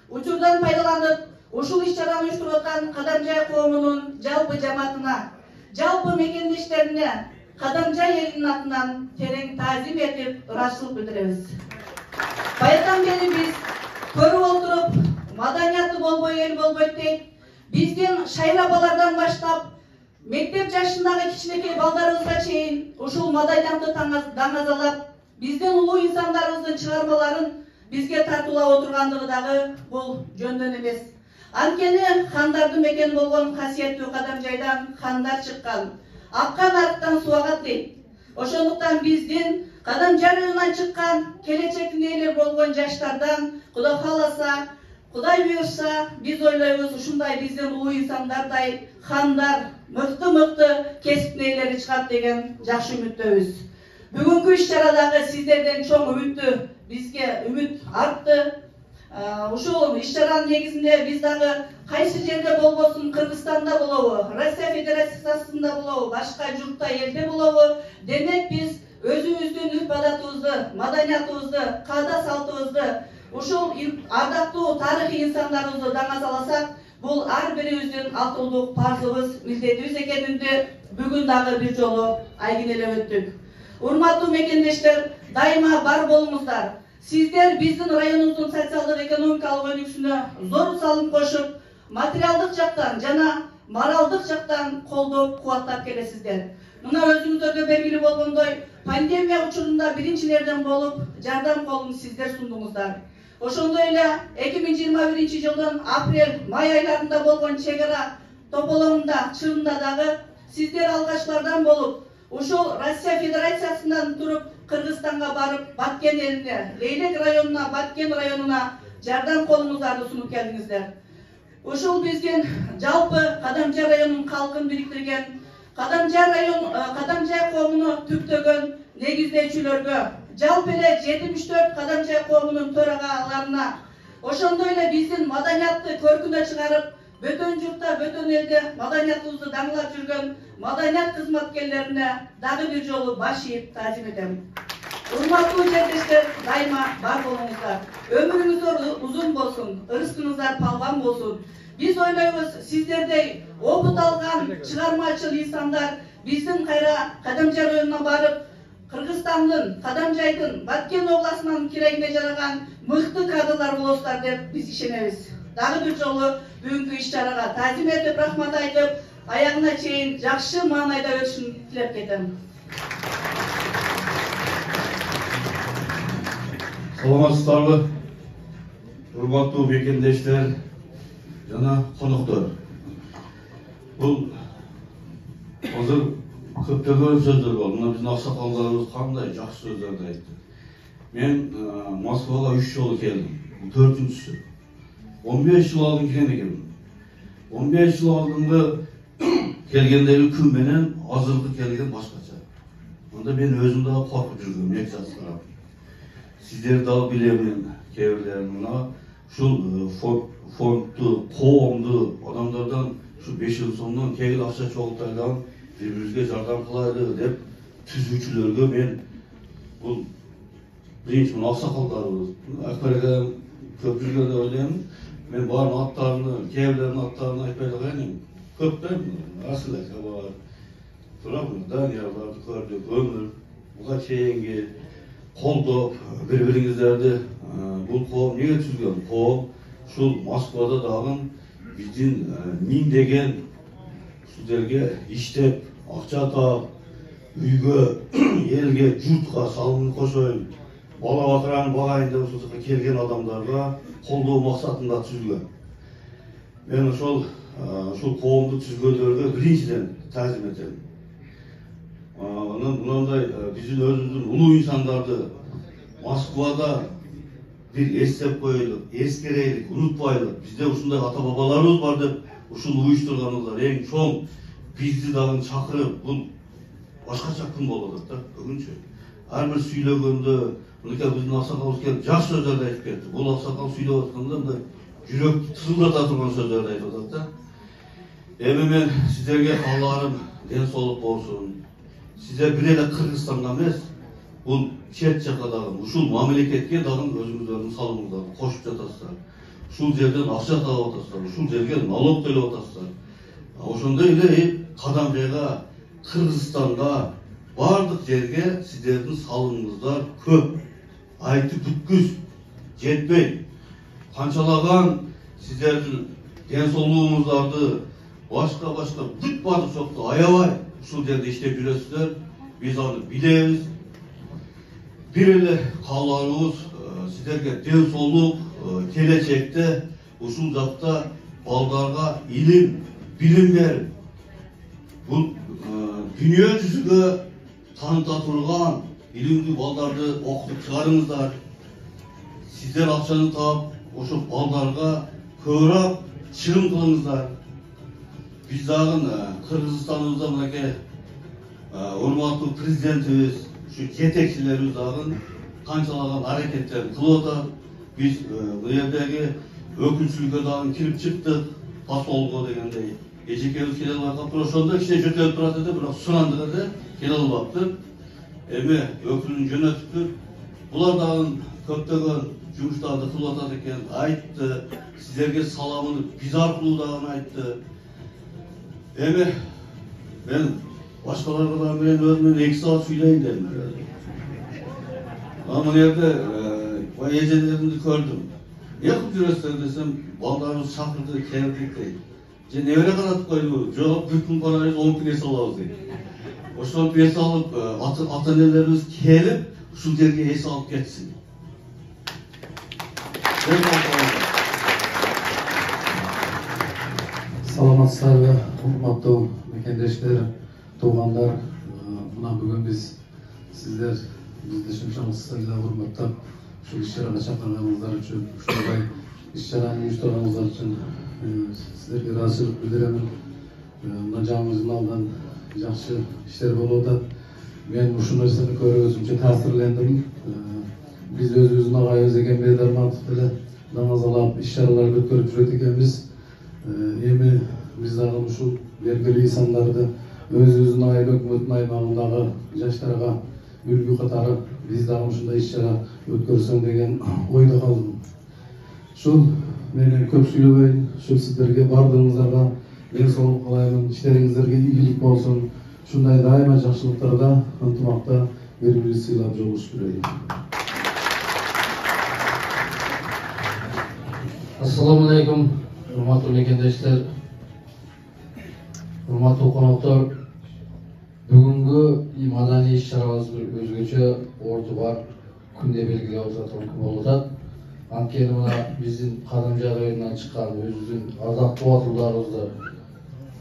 Учурдан пайдаланып, ушул иш-чараны уюштуруп аткан Кадамжай коомунун жалпы жамаатына, жалпы мекендештерине Кадамжай элинин атынан терең таазим этип, ыраазычылык билдиребиз. Баягыдан бери биз көрүп отуруп, маданияты болбой эл болбойт дейт. Биздин шайрабалардан баштап, мектеп жашындагы кичинекей балдарыбызга чейин ушул маданиятты даңазалап, биздин улуу инсандарыбыздын чыгармаларын бизге тартуулап отургандыгы дагы бул жөндөн эмес. Анткени хандардын мекени болгон касиеттүү Кадамжайдан хандар чыккан. Аккан арыктан суу агат дейт. Ошондуктан биздин Кадамжай районунан чыккан келечектин ээлери болгон жаштардан Кудай кааласа Кудай буйрса, биз ойлойбуз ушундай биздин улуу инсандардай хандар, мыкты кесип ээлери чыгат деген жакшы үмүттөбүз. Бүгүнкү иш-чарадагы сиздерден чоң үмүттүү бизге үмүт артты. Ушул иш-чаранын негизинде биз дагы кайсы жерде болбосун, Кыргызстанда болобу, Россия Федерациясында болобу, башка журтта элде болобу, демек биз өзүбүздүн үрп-адатыбызды, маданиятыбызды, каада салтыбызды, ушул ардактуу тарыхый инсандарыбызды даңазаласак, бул ар бирибиздин атылдуу парзыбыз, милдетибиз экенинде бүгүн дагы бир жолу айгинелеп өттүк. Урматтуу мекендештер, дайыма бар болуңуздар. Сиздер биздин районубуздун социалдык экономикалык өнүгүшүнө зор салым кошуп, материалдык жактан жана моралдык жактан колдоп, кубаттап келесиздер. Мына өзүңүздөргө белгилүү болгондой, пандемия учурунда биринчилерден болуп, жардам колун сиздер сундуңуздар. Ошондой эле 2021 жылдын апрель-май айларында болгон чек ара тополоңунда, чырында дагы сиздер алгачкылардан болуп, ушул Россия Федерациясынан туруп Кыргызстанга барып, Баткен элине, Лейлек районуна, Баткен районуна жардам колуңуздарды сунуп келдиңиздер. Ушул биздин жалпы Кадамжай районунун калкын бириктирген, Кадамжай коомуну түптөгөн негиздөөчүлөргө, жалпы эле 74 Кадамжай коомунун төрагаларына, ошондой эле биздин маданиятты көркүнө чыгарып, бөтөн журтта, бөтөн элде маданиятыбызды даңлап жүргөн маданият кызматкерлерине дагы бир жолу баш ийип таазим этем. Урматтуу жерлештер, дайыма бар болуңуздар. Өмүрүңүздөр узун болсун, ырыскыңыздар палган болсун. Биз ойлойбуз, сиздердей опыт алган чыгармачыл инсандар биздин кайра Кадамжай районуна барып, Кыргызстандын, Кадамжайдын, Баткен областынын керегине жараган мыкты кадрлар болосуздар деп биз ишенебиз. Дагы бир жолу бүгүнкү иш-чарага таазим этип, рахмат айтып, аягына чейин жакшы маанайда өтүшүн тилеп кетем. Саламатсыздарбы, урматтуу мекендештер жана коноктор. Бул азыр көптөгөн сөздөр болду. Мына биздин аксакалдарыбыз кандай жакшы сөздөрдү айтты. Мен Москвага 3 жолу келдим. 4-үнчүсү. 15 жыл алдын келген экенмин. 15 жыл алдыңғы келгендегі күн менен азыркы келген башкача. Онда мен өзүм дагы коркуп жүргөм, эки жастарым. Сиздер дагы билемин, кээ-бирлерин мына ушул фондду, коомду адамдардан ушу 5 жыл сомдон кегил акча чогултайлап бири-бирибизге жардам кылайлы деп түзүүчүлөргө мен бул биринчи мына аксакалдарыбыз, акбарга көп жүргөн деп ойлойм. Мен баарын аттарını, кээ-бирлеринин аттарын айтпай коеюн. Көп да, Асыл ака бар. Туурабы, Даниярларды көрдүк, өмүр, буга чейинги колдоп, бири-бириңиздерди бул коом эмнеге түзгөн? Коом ушул Москвада дагы биздин миңдеген сиздерге иштеп, акча таап, үйгө, элге, журтка салым кошоюн, бала батыраны багайын деп ушул жака келген адамдарга колдоо максатында түзүлгөн. Мен ошол коомду түзгөндөргө биринчиден таазим этем. Мындай биздин өзүбүздүн улуу инсандарды Москвада бир эстеп коелу, эскерелик, унутпайлы. Бизде ушундай ата-бабаларыбыз бар деп ушул уюштурганыңыздар эң чоң. Бизди дагы чакырып, бул башкача күн болот да бүгүнчү. Ар бир сүйлөгөндө мынакей биздин аксакалыбыз келип жакшы сөздөрдү айтып кетти. Бул аксакал сүйлөп атканда мындай жүрөктү тызылдата турган сөздөрдү айтып атат да. Эми мен сиздерге кааларым ден соолук болсун. Сиздер бир эле Кыргызстанга эмес, бул чет жака дагы ушул мамлекетке дагы өзүңүздөрдүн салымыңыздарды кошуп жатасыздар. Ушул жерден акча таап атасыздар, ушул жерге налог төлөп атасыздар. Ошондой эле Кадамжайга, Кыргызстанга, бардык жерге сиздердин салымыңыздар көп. Айтып бүткүз жетпей. Канчалаган сиздердин ден соолугуңуздарды башка бүт бардык жокту аябай ушул жерде иштеп жүрөсүздөр. Биз аны билебиз. Бир эле кааларыбыз сиздерге ден соолук, келечекте ушул жакта балдарга илим, билим берип, бул дүйнө жүзүгө таныта турган илимдүү балдарды окутуп чыгарыңыздар. Сиздер акчаны таап, ошо балдарга көбүрөөк чыгым кылыңыздар. Биз дагы Кыргызстаныбызда мынакей урматтуу президентибиз, ушу жетекчилерибиз дагы канчалаган аракеттерин кылып атат. Биз бул жердеги өкүлчүлүккө дагы кирип чыктык, посолго дегендей. Эжекебиз келе албай калып, ошондо кичине жөтөлүп турат эди, бирок сунандык эди, келе албаптыр. Эми өкүлүн жөнөттүк. Булар дагы көптөгөн жумуштарды кылып атат экен, айтты. Сиздерге саламын биз аркылуу дагы айтты. Эми мен башкаларга да мен өзүмдүн 2 саат сүйлөйүн дедим. Мына жерде эжелеримди көрдүм. Не кылып жүрөсүздөр десем, балдарыбыз чакырды, келдик дейт. Же небере каратып койдубу? Жок, бүт күн карайбыз, 10 күн эс алабыз дейт. Ошентип эс алып, ата-энелерибиз келип, ушул жерге эс алып кетсин. Саламатсыздарбы, урматтуу мекендештер, туугандар. Мына бүгүн биз сиздер бизди шынчалык эле урматтап, ушул иш-чарага чакырганыңыздар үчүн, ушундай иш-чараны уюштурганыңыздар үчүн сиздерге ыраазычылык билдиремин. Мына жаныбыздын алдынан жакшы иштер болуп атат. Мен ушул нерсени көрүп өзүмчө таасирлендим. Биз өзүбүздүн агайыбыз Эгембей Дарматов деле намазалап иш-чаралар өткөрүп жүрөт экенбиз. Эми биз дагы ушул белгилүү сандарды өзүбүздүн айыл өкмөтүнүн аймагындагы жаштарга үлгү катары биз дагы ушундай иш-чара өткөрсөң деген ойдо калдым. Ушул менен көп сүйлөбөйүн, ушул сиздерге бардыгыңыздарга ден соолук каалаймын, иштериңиздерге ийгилик болсун. Ушундай дайыма жакшылыктарда, ынтымакта бири-бирибизди сыйлап жолугушуп жүрөлүк. Ассаламу алейкум, урматтуу мекендештер, урматтуу коноктор. Бүгүнкү маданий иш-чарабыз өзгөчө орду бар күндө белгилеп отурган күн болуп атат. Анткени мына биздин Кадамжай районунан чыккан өзүбүздүн ардактуу батырларыбызды,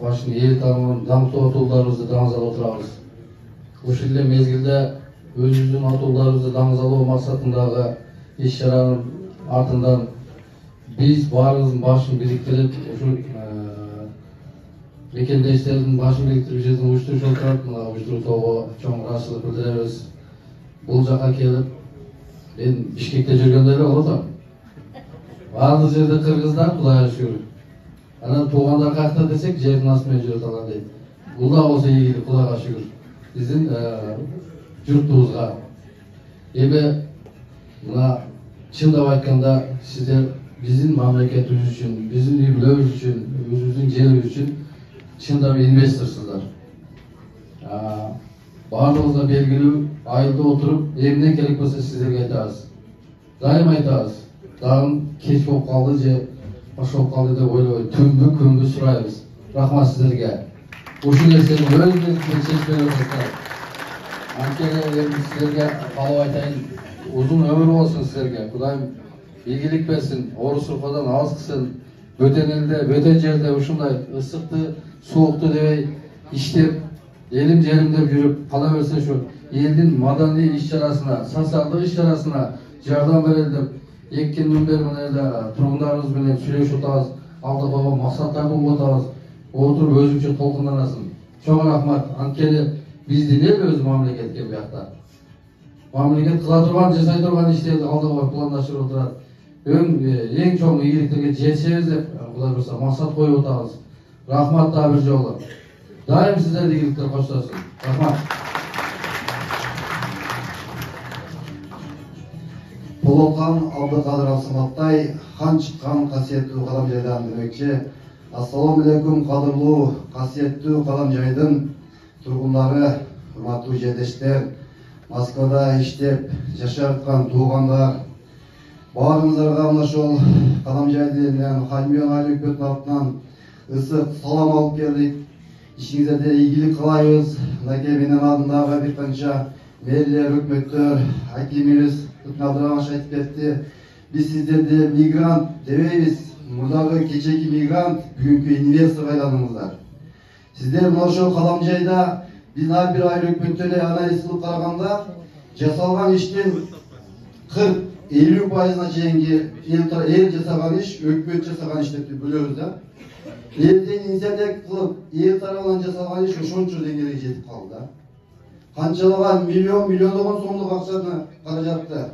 башын эл таанымын даңктуу атууларыбызды даңазалап отурабыз. Ошол эле мезгилде өзүбүздүн атууларыбызды даңазалоо максатындагы иш-чаранын артынан биз баарыбыздын башын бириктирип, ушул мекендештердин башын бириктирип жерден уюштуруп отурат. Мына уюштуруу тобу чоң ыраазычылык билдиребиз. Бул жака келип, мен Бишкекте жүргөндө эле болот. Баардык жерде кыргыздар, Кудайга шүгүр. Анан туугандар каякта десек, жердин асты менен жүрөт алар дейт. Бул да болсо ийгилик, Кудайга шүгүр. Биздин журтубузга. Эми мына чындап айтканда, сиздер биздин мамлекетибиз үчүн, биздин үй-бүлөбүз үчүн, өзүбүздүн жерибиз үчүн чындап инвесторсуздар. Баардыгыбызга белгилүү, айылда отуруп, эмне керек болсо сиздерге айтабыз. Дайым айтабыз. Дагы кеч болуп калды же башка болуп калды деп ойлобой, түнбү күндү сурайбыз. Рахмат сиздерге. Ушул нерсени өзүңүз чечип бериңиздер. Анткени эми сиздерге калып айтайын, узун өмүр болсун сиздерге. Кудайым ийгилик берсин, оору суркадан алыс кылсын. Бөтөн элде, бөтөн жерде ушундай ысыкты, суукту дебей иштеп, элим жерим деп жүрүп, кала берсе ушу элдин маданий иш-чарасына, социалдык иш-чарасына жардам берели деп, 2 күндөн бери мына жерде тургундарыбыз менен сүйлөшүп атабыз, алда койгон максаттарды угуп атабыз. Отуруп өзүнчө толкунданасың. Чоң рахмат. Анткени биздин эл өзү мамлекет экен буякта. Мамлекет кыла турган, жасай турган иштерди алда коюп пландаштырып отурат. Эң чоң ийгиликтерге жетишебиз деп, Кудай буйрса, максат коюп атабыз. Рахмат да бир жолу. Дайым сиздерге ийгиликтер коштосын. Рахмат. Бололкан Абдыкадыр Абсаматтай, хан чыккан касиеттүү Кадамжайдан демекчи. Ассаламу алейкум, кадырлуу касиеттүү Кадамжайдын тургундары, урматтуу жерлештер, Москвада иштеп жашап аткан туугандар, баарыңыздарга мына ошол Кадамжайды менен Хаймион айыл өкмөтүнүн атынан ысык салам алып келдик. Ишиңизде ийгилик каалайбыз. Мынакей менин алдымдагы бир канча мэрлер, өкмөттөр, акимибиз Абдрахманович айтып кетти. Биз сиздерди мигрант дебейбиз. Мурдагы кечеки мигрант, бүгүнкү инвестор айланыңыздар. Сиздер мына ошол Кадамжайда биз ар бир айыл өкмөттөрү анализ кылып караганда жасалган иштин 40 50%-на чейинки эл жасаган иш, өкмөт жасаган иш деп бөлөбүз да. Элден инициатив кылып, эл тарабынан жасалган иш ошончо деңгээлге жетип калды. Канчалаган миллиондогон сомдук акчаны каражатты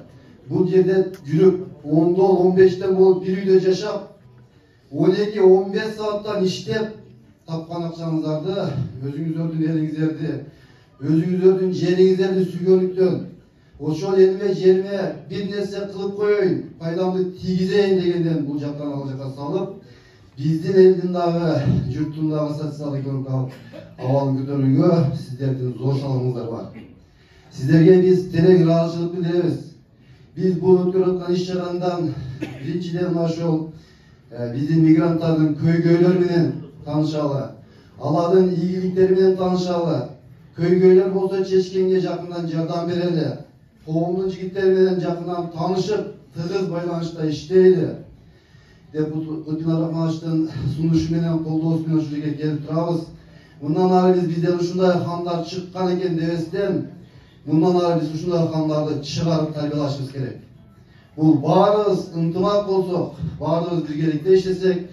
бул жерде жүрүп, 10-15 болуп бир үйдө жашап, 12-15 сааттан иштеп тапкан акчаңыздарды өзүңүздөрдүн элиңиздерди, өзүңүздөрдүн жериңиздерди сүйгөнлүктөн, ошол элиме жериме бир нерсе кылып коеюн, пайдамды тийгизейин дегенден бул жактан ал жакка салып, биздин элдин дагы, журттун дагы социал-экономикалык абалын көтөрүүгө сиздердин зор салымыңыздар бар. Сиздерге биз терең ыраазычылык билдиребиз. Биз бул өткөрүп аткан иш чарадан биринчиден ошол биздин мигранттардын көйгөйлөрү менен таанышалы, алардын ийгиликтери менен таанышалы, көйгөйлөр болсо чечкенге жакындан жардам берели, коомдун жигиттери менен жакындан таанышып, тыгыз байланышта иштейли деп Кутбин Арахмановичтин сунушу менен колдоосу менен ушул жерге келип турабыз. Мындан ары бизден ушундай хандар чыккан экен дебестен, мындан ары биз ушундай хандарды чыгарып тарбиялашыбыз керек. Бул баарыбыз ынтымак болсок, баарыбыз биргеликте иштесек,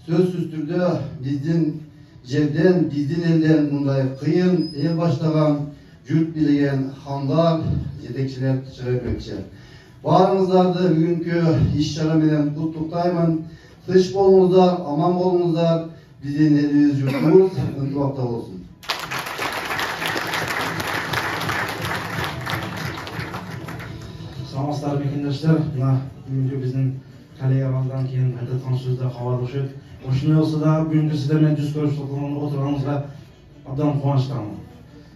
сөзсүз түрдө биздин жерден, биздин элден мындай кыйын эл баштаган, журт бийлеген хандар, жетекчилер чыга бермекчи. Баарыңыздарды бүгүнкү иш чара менен куттуктаймын. Тынч болуңуздар, аман болуңуздар. Биздин элибиз, журтубуз ынтымакта болсун. Саламатсыздар мекендештер. Мына бүгүнкү биздин коллегалардан кийин айткан сөздө кабарлашып ек. Ошондой болсо да бүгүнкү сиздер менен жүз көрүшүп отурганыбызга абдан кубанычтамын.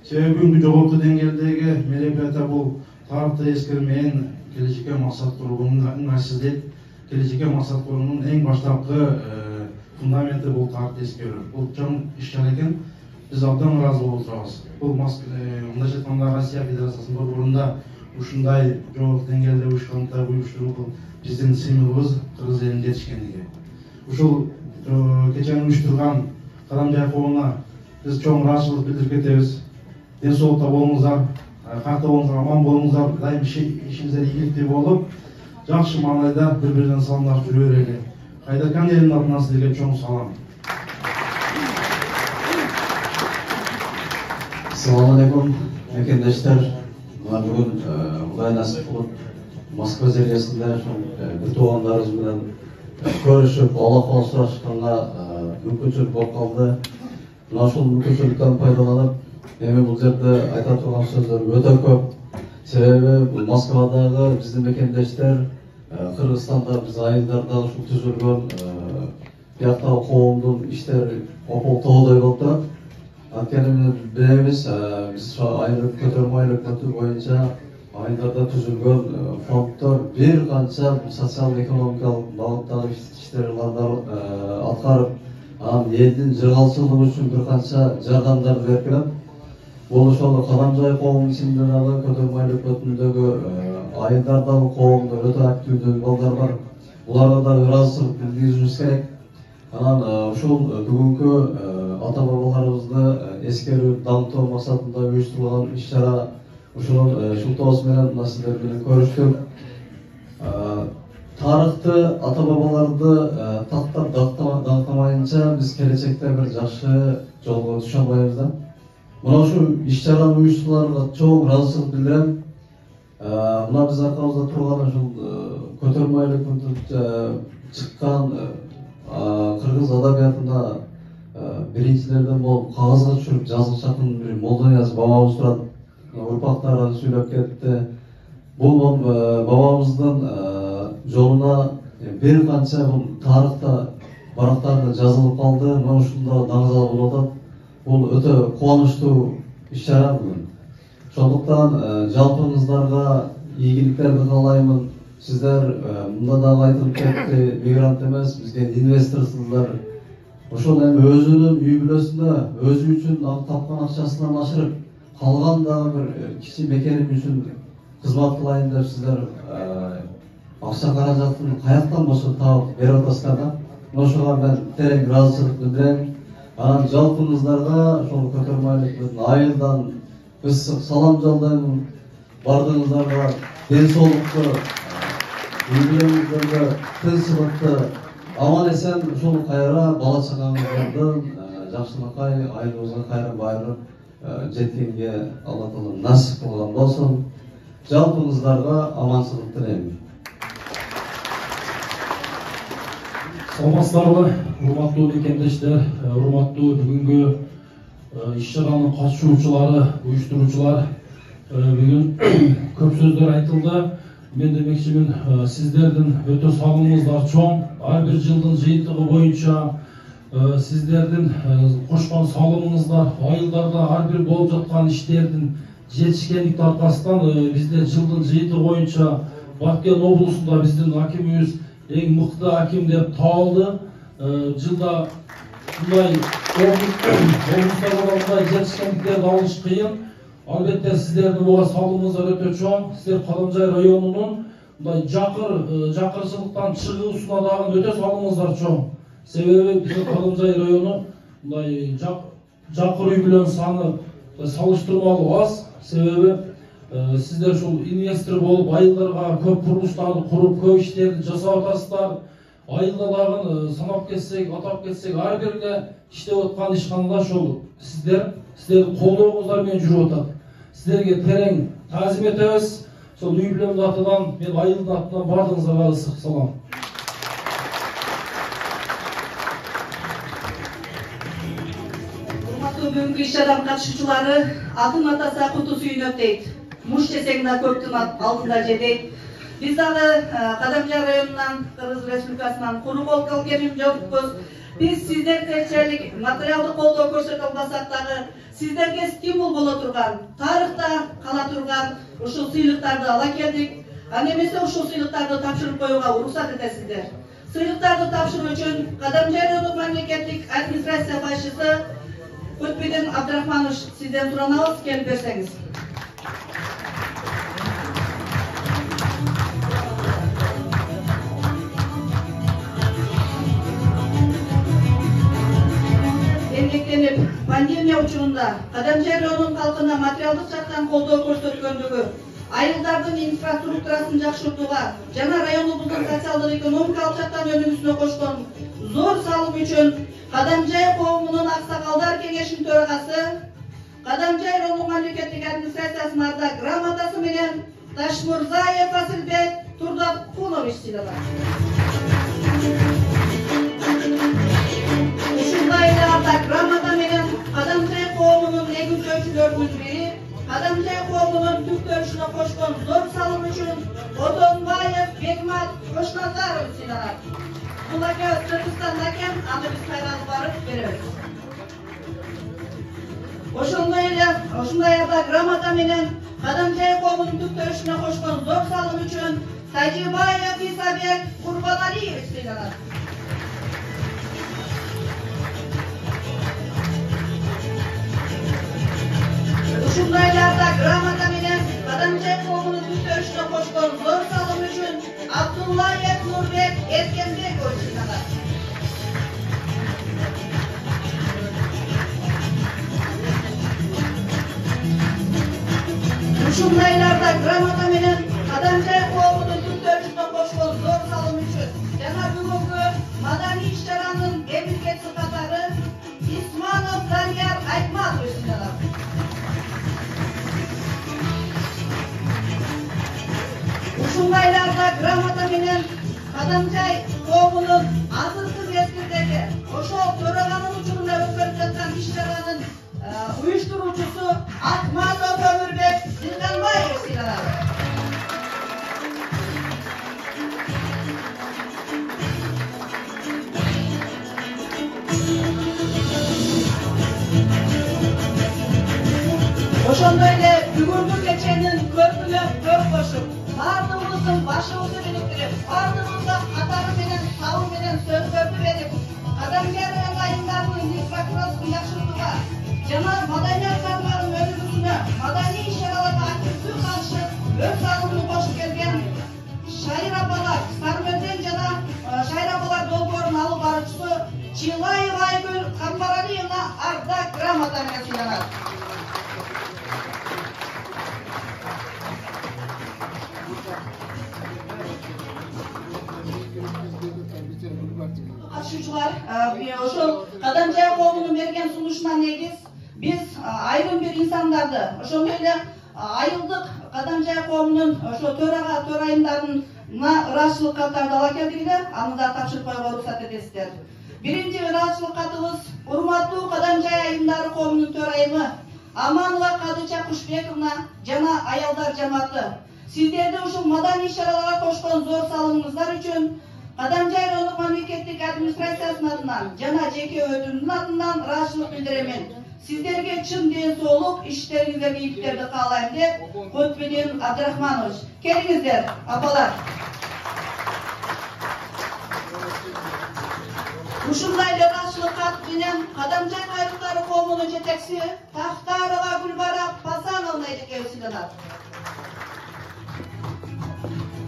Себеби бүгүнкү жогорку деңгээлдеги мероприятие бул тарыхты эскермейин келечекке максат курууну ыңгайсыздайт. Келечекке максат куруунун эң баштапкы фундаменти бул тарыхты эскерүү. Бул чоң иш чара экен. Биз абдан ыраазы болуп турабыз. Бул мындайча айтканда Россия Федерациясынын борборунда ушундай жогорку деңгээлде уюштуруу биздин сыймылыбыз кыргыз элинин жетишкендиги. Ушул кечээ уюштурган Кадамжай коомуна биз чоң ыраазычылык билдирип кетебиз. Ден соолукта болуңуздар, каякта болуңуздар, аман болуңуздар, дайым ишиңиздер ийгиликтүү болуп, жакшы маанайда бири-биринен саламдашып жүрө берели. Кайдакан элинин атынан силерге чоң салам. Assalamu alaikum mekendештер. Мына бүгүн Кудай насип кылып Москва жергесинде бир туугандарыбыз менен көрүшүп, Алла каалашканга мүмкүнчүлүк болуп калды. Мына ушул мүмкүнчүлүктөн пайдаланып, эми бул жерде айта турган сөздөр өтө көп. Себеби бул Москвадагы биздин мекендештер, Кыргызстанда биз айылдарда ушул түзүлгөн бияктагы коомдун иштери опол тоодой болуп турат. Анткени билебиз, биз айылдык көтөрмө айлык боюнча айылдарда түзүлгөн фонддор бир канча социал-экономикалык багыттагы иштерди аткарып, анан элдин жыргалчылыгы үчүн бир канча жардамдар берип келет. Бул ошол Кадамжай коомунун ичинде дагы көтөрмө айлык өтүмүндөгү айылдардагы коомдор өтө активдүү балдар бар. Буларга да ыраазычылык билдиришибиз керек. Анан ушул бүгүнкү ата бабаларыбызды эскерүү, даңктоо максатында уюштурулган иш чара ушунун шултоосу менен мына сиздер менен көрүштүк. Тарыхты, ата бабаларды тактап даңктамайынча биз келечекте бир жакшы жолго түшө албайбыз да. Мына ушул иш чараны уюштурууларга чоң ыраазычылык билдирем. Мына биз аркабызда турган ушул көтөрмө айлык чыккан кыргыз адабиятында биринчилерден болуп кагазга түшүрүп жазып чыккан бир Молдонияз бабабыз турат. Урпактары сүйлөп кетти. Бул бабабыздын жолуна бир канча бул тарыхта барактарда жазылып калды. Мына ушунда даңгал болуп атат. Бул өтө кубанычтуу иш чара бүгүн. Ошондуктан жалпыңыздарга ийгиликтерди каалаймын. Сиздер мында дагы айтылып кетти, мигрант эмес, бизге инвесторсуздар. Ошол эми өзүнүн үй бүлөсүндө өзү үчүн тапкан акчасынан ашырып, калган дагы бир кичи мекеним үчүн кызмат кылайын деп сиздер акча каражатын каяктан болсо таап берип атасыздар да. Ошого мен терең ыраазычылык билдирем. Анан жалпыңыздарга ошол көтөрмө айлыктын айылдан ысык салам жолдоймун. Бардыгыңыздарга ден соолукту Үй-бүлөңүздөргө тынч сыпатта аман эсен ушул кайра бала чагаңыздардын жакшылыкка айылыбызга кайра байырып жеткенге Алла Таала насип кылган болсун. Жалпыңыздарга аманчылык тилейм. Саламатсыздарбы, урматтуу мекендештер, урматтуу бүгүнкү иш-чаранын катышуучулары, уюштуруучулар. Бүгүн көп сөздөр айтылды. Мен демекчимин, сиздердин өтө салымыңыздар чоң. Ар бир жылдын жыйынтыгы боюнча сиздердин кошкон салымыңыздар, айылдарда ар бир болуп жаткан иштердин жетишкендик аркасынан бизде жылдын жыйынтыгы боюнча Баткен облусунда биздин акимибиз эң мыкты аким деп табылды. Жылда мындай облустарда жетишкендиктерди алыш кыйын. Албетте сиздердин буга салымыңыздар өтө чоң. Сиздер Кадамжай районунун мындай жакырчылыктан чыгуусуна дагы өтө салымыңыздар чоң. Себеби биздин Кадамжай району мындай жакыр үй бүлөнүн саны салыштырмалуу аз. Себеби сиздер ушул инвестор болуп айылдарга көп курулуштарды куруп, көп иштерди жасап атасыздар. Айылда дагы санап кетсек, атап кетсек, ар бирде иштеп аткан ишканада ошол сиздердин колдооңуздар менен жүрүп атат. Сиздерге терең таазим этебиз. Ошол үй бүлөнүн атынан, мен айылдын атынан бардыгыңыздарга ысык салам. Урматтуу бүгүнкү иш-чаранын катышуучулары, атын атаса куту сүйүнөт дейт. Муш жесең да көптүн алдында же дейт. Биз дагы Кадамжай районунан, Кыргыз Республикасынан куру кол келип жокпуз. Биз сиздерге чейинчерlik материалдык колдоо көрсөтө албасак дагы сиздерге стимул боло турган, тарыхта кала турган ушул сыйлыктарды ала келдик. Аны эмесе ушул сыйлыктарды тапшырып коюуга уруксат этесиздер. Сыйлыктарды тапшыруу үчүн Кадамжай райондук мамлекеттик администрация башчысы Кутбидин Абдрахманович сизден суранабыз, келип берсеңиз. Эмгектенип, пандемия учурунда Кадамжай районунун калкына материалдык жактан колдоо көрсөткөндүгү, айылдардын инфраструктурасын жакшыртууга жана районубуздун социалдык экономикалык жактан өнүгүүсүнө кошкон зор салым үчүн Кадамжай коомунун аксакалдар кеңешинин төрагасы, Кадамжай районук мамлекеттик администрациясынын ардак грамотасы менен Ташмурзаев Асылбек Турдакунович сыйланат. Ушундай эле ардак грамота менен Кадамжай коомунун негиздөөчүлөрүнүн бири, Кадамжай коомунун түптөрүшүнө кошкон зор салым үчүн Отонбаев Бегмат Кошназарович сыйланат. Бул аке Кыргызстанда экен, аны биз кайра алып барып беребиз. Ошондой ардак грамота менен Кадамжай коомунун түптөрүшүнө кошкон зор салым үчүн Тажибаев Исабек Курбаналиевич сыйланат. Ушундай ардак грамота менен Кадамжай коомунун түптөрүшүнө кошкон зор салым үчүн Абдуллаев Нурбек Эркенбекович сыйланат. Ушундай ардак грамота менен Кадамжай коомунун түптөрүшүнө кошкон зор салым үчүн жана бүгүнкү маданий иш-чаранын эмгекчи катары Исманов Данияр Айтматович сыйланат. Ушундай ардак грамота менен Кадамжай коомунун азыркы мезгилдеги ошол төраганын учурунда өткөрүп жаткан иш-чаранын уюштуруучусу Акматов Өмүрбек Сырганбаев сыйланат. Ошондой эле бүгүнкү кеченин көркүнө көр кошуп, баардыгыбыздын башыбызды бириктирип, баардыгыбызга катары менен, табы менен сөздөрдү берип, Кадамжай район айылдарынын инфраструктурасын жакшыртууга жана маданият салаларынын өнүгүүсүнө, маданий иш-чараларга активдүү катышып, өз салымын кошуп келген Шайыр апалар, Сармөзен жана Шайыр апалар долбоорунун алып баруучусу Чилаева Айгүл Камбаралиевна ардак грамота менен сыйланат. катышуучулар, ошол Кадамжай коомунун берген сунушуна негиз биз айрым бир инсандарды, ошондой эле айылдык Кадамжай коомунун ошо төрайымдарына ыраазычылык каттарды ала келдик эле, аны да тапшырып коюуга уруксат этесиздер. Биринчи ыраазычылык катыбыз урматтуу Кадамжай айылдары коомунун төрайымы Аманова Кадыча Кушбековна жана аялдар жамааты. Сиздерди ушул маданий иш-чараларга кошкон зор салымыңыздар үчүн Кадамжай райондук мамлекеттик администрациясынын атынан жана жеке өзүмдүн атынан ыраазычылык билдиремин. Сиздерге чын ден соолук, иштериңиздерге ийгиликтерди каалайм деп Кутбедин Абдрахманович. Келиңиздер, апалар. Ушундай эле ыраазычылык кат менен Кадамжай кайрылтары коомунун жетекчиси Тахтарова Гүлбара Пасановна эжекебиз сыйланат.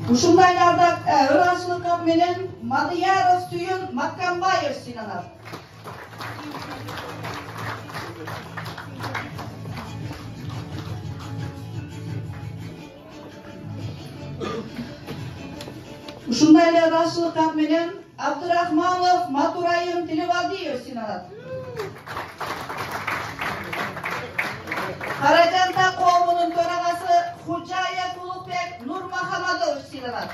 Ушундай эле ыраазычылык кат менен Мадыяров Сүйүн Маккамбаев сыйланат. Ушундай эле ыраазычылык кат менен Абдырахманов Матурайым Тилибалдиев сыйланат. Каражанта коомунун төрагасы Хужаев Улукбек Нурмахамадович сыйланат.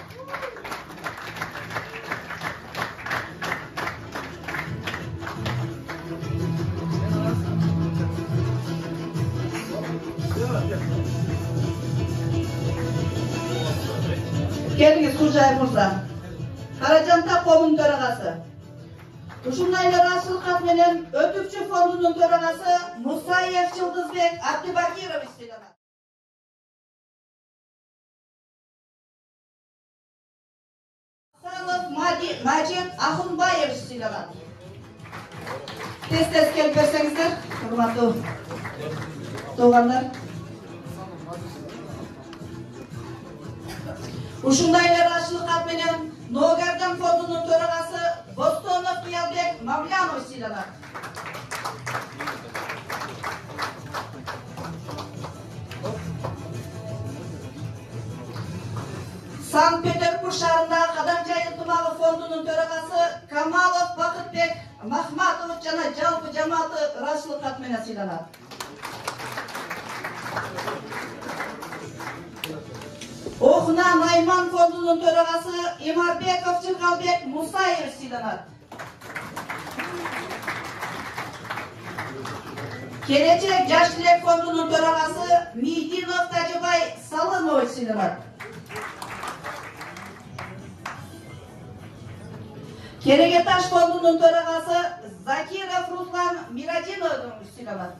Келиңиз, Хужаев мырза. Каражанта коомунун төрагасы. Ушундай эле ыраазычылык кат менен Өтүкчү фондунун төрагасы Мусаев Жылдызбек Абдыбакирович сыйланат. Асанов Мажит Ахунбаевич сыйланат. Тез келип берсеңиздер, урматтуу туугандар. Ушундай эле ыраазычылык кат менен Ноогардам фондунун төрагасы Бостонов Кыялбек Мавлянович сыйланат. Санкт-Петербург шаарындагы Кадамжай ынтымагы фондунун төрагасы Камалов Бакытбек Махматович жана жалпы жамааты ыраазычылык кат менен сыйланат. Охна Найман фондунун төрагасы Имарбеков Чыргалбек Мусаев сыйланат. Келечек Жаш Тилек фондунун төрагасы Мийдинов Тажыбай Салымович сыйланат. Керегеташ фондунун төрагасы Закиров Руслан Мирадинович сыйланат.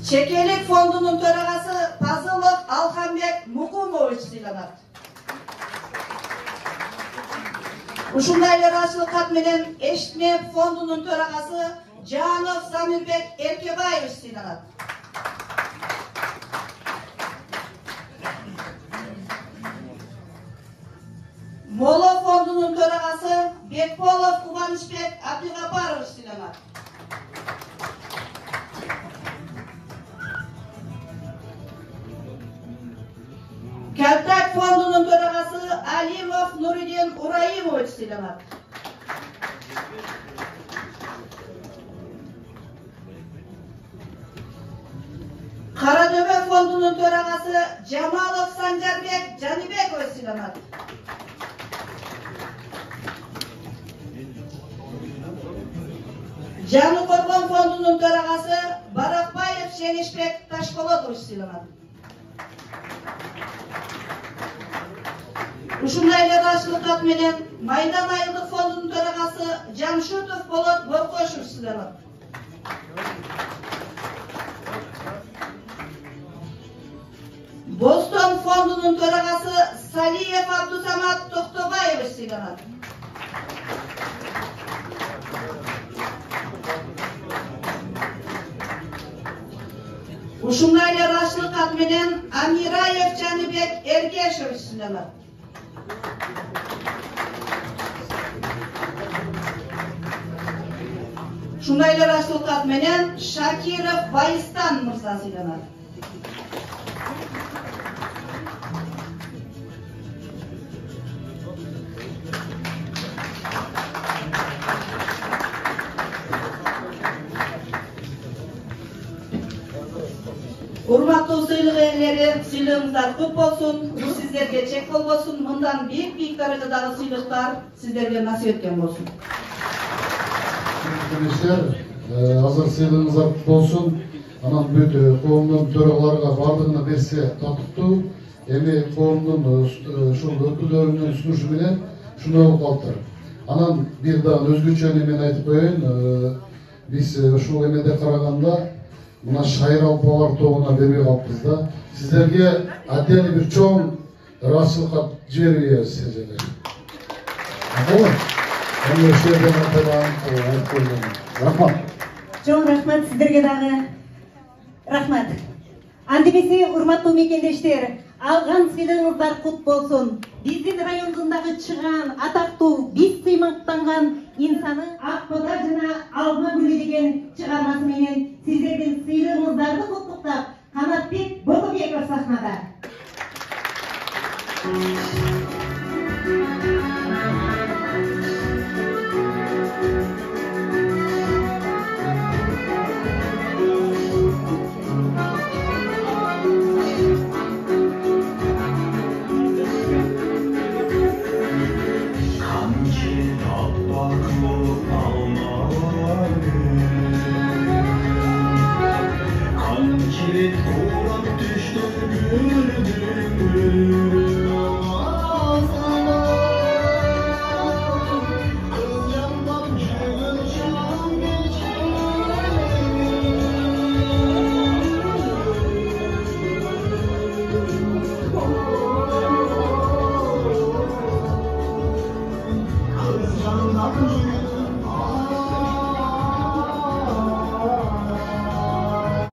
Чекелик фондунун төрагасы Пазылов Алхамбек Мукумович сыйланат. Ушундай эле ыраазычылык кат менен Эштмеп фондунун төрагасы Жанов Самирбек Эркебаевич сыйланат. Моло фондунун төрагасы Бекболов Кубанычбек Абдыгапарович сыйланат. Калтак фондунун төрагасы Алимов Нуридин Ураимович сыйланат. Карадөбө фондунун төрагасы Жамалов Санжарбек Жанибекович сыйланат. Жаңы Коргон фондунун төрагасы Баракбаев Шенишбек Ташполотович сыйланат. Ушундай эле ыраазычылык кат менен Майдан айылдык фондунун төрагасы Жамшутов Болот Боркошевич сыйланат. Бостон фондунун төрагасы Салиев Абдусамат Токтобаевич сыйланат. Ушундай эле ыраазычылык кат менен Амираев Жаныбек Эргешевич сыйланат. Ушундай эле ыраазычылык кат менен Шакиров Байыстан мырза сыйланат. сыйлық ээлери, сыйлығыңыздар көп болсын, бұл сіздерге чек болбосын, мындан бийик даражадағы сыйлықтар сіздерге насip еткен болсын. Азыр сыйлығыңыздар болсын. Анан бүт коомдун төрағаларга бардыгына берсе татыктуу. Эми коомдун ушул өкүлдөрүнүн сунушу менен шундой болуп калыптыр. Анан бир дагы өзгөчө немен айтып коеюн. Биз ушул эмеде караганда мына шайыр алпалар тобуна бербей калыппыз да. Сиздерге отдельный бир чоң ыраазычылык жиберебиз сиздерге. Рахмат. Чоң рахмат сиздерге дагы. Рахмат. Андемесе, урматтуу мекендештер, алган сыйлыгыңыздар кут болсун. Биздин райондундагы чыган, атактуу, биз кыйматтанган инсаны Акбода жана Алма гүлү деген чыгармасы менен сиздердин сыйлыгыңыздарды куттуктап, Канатбек Бокобеков сахнада. Kançı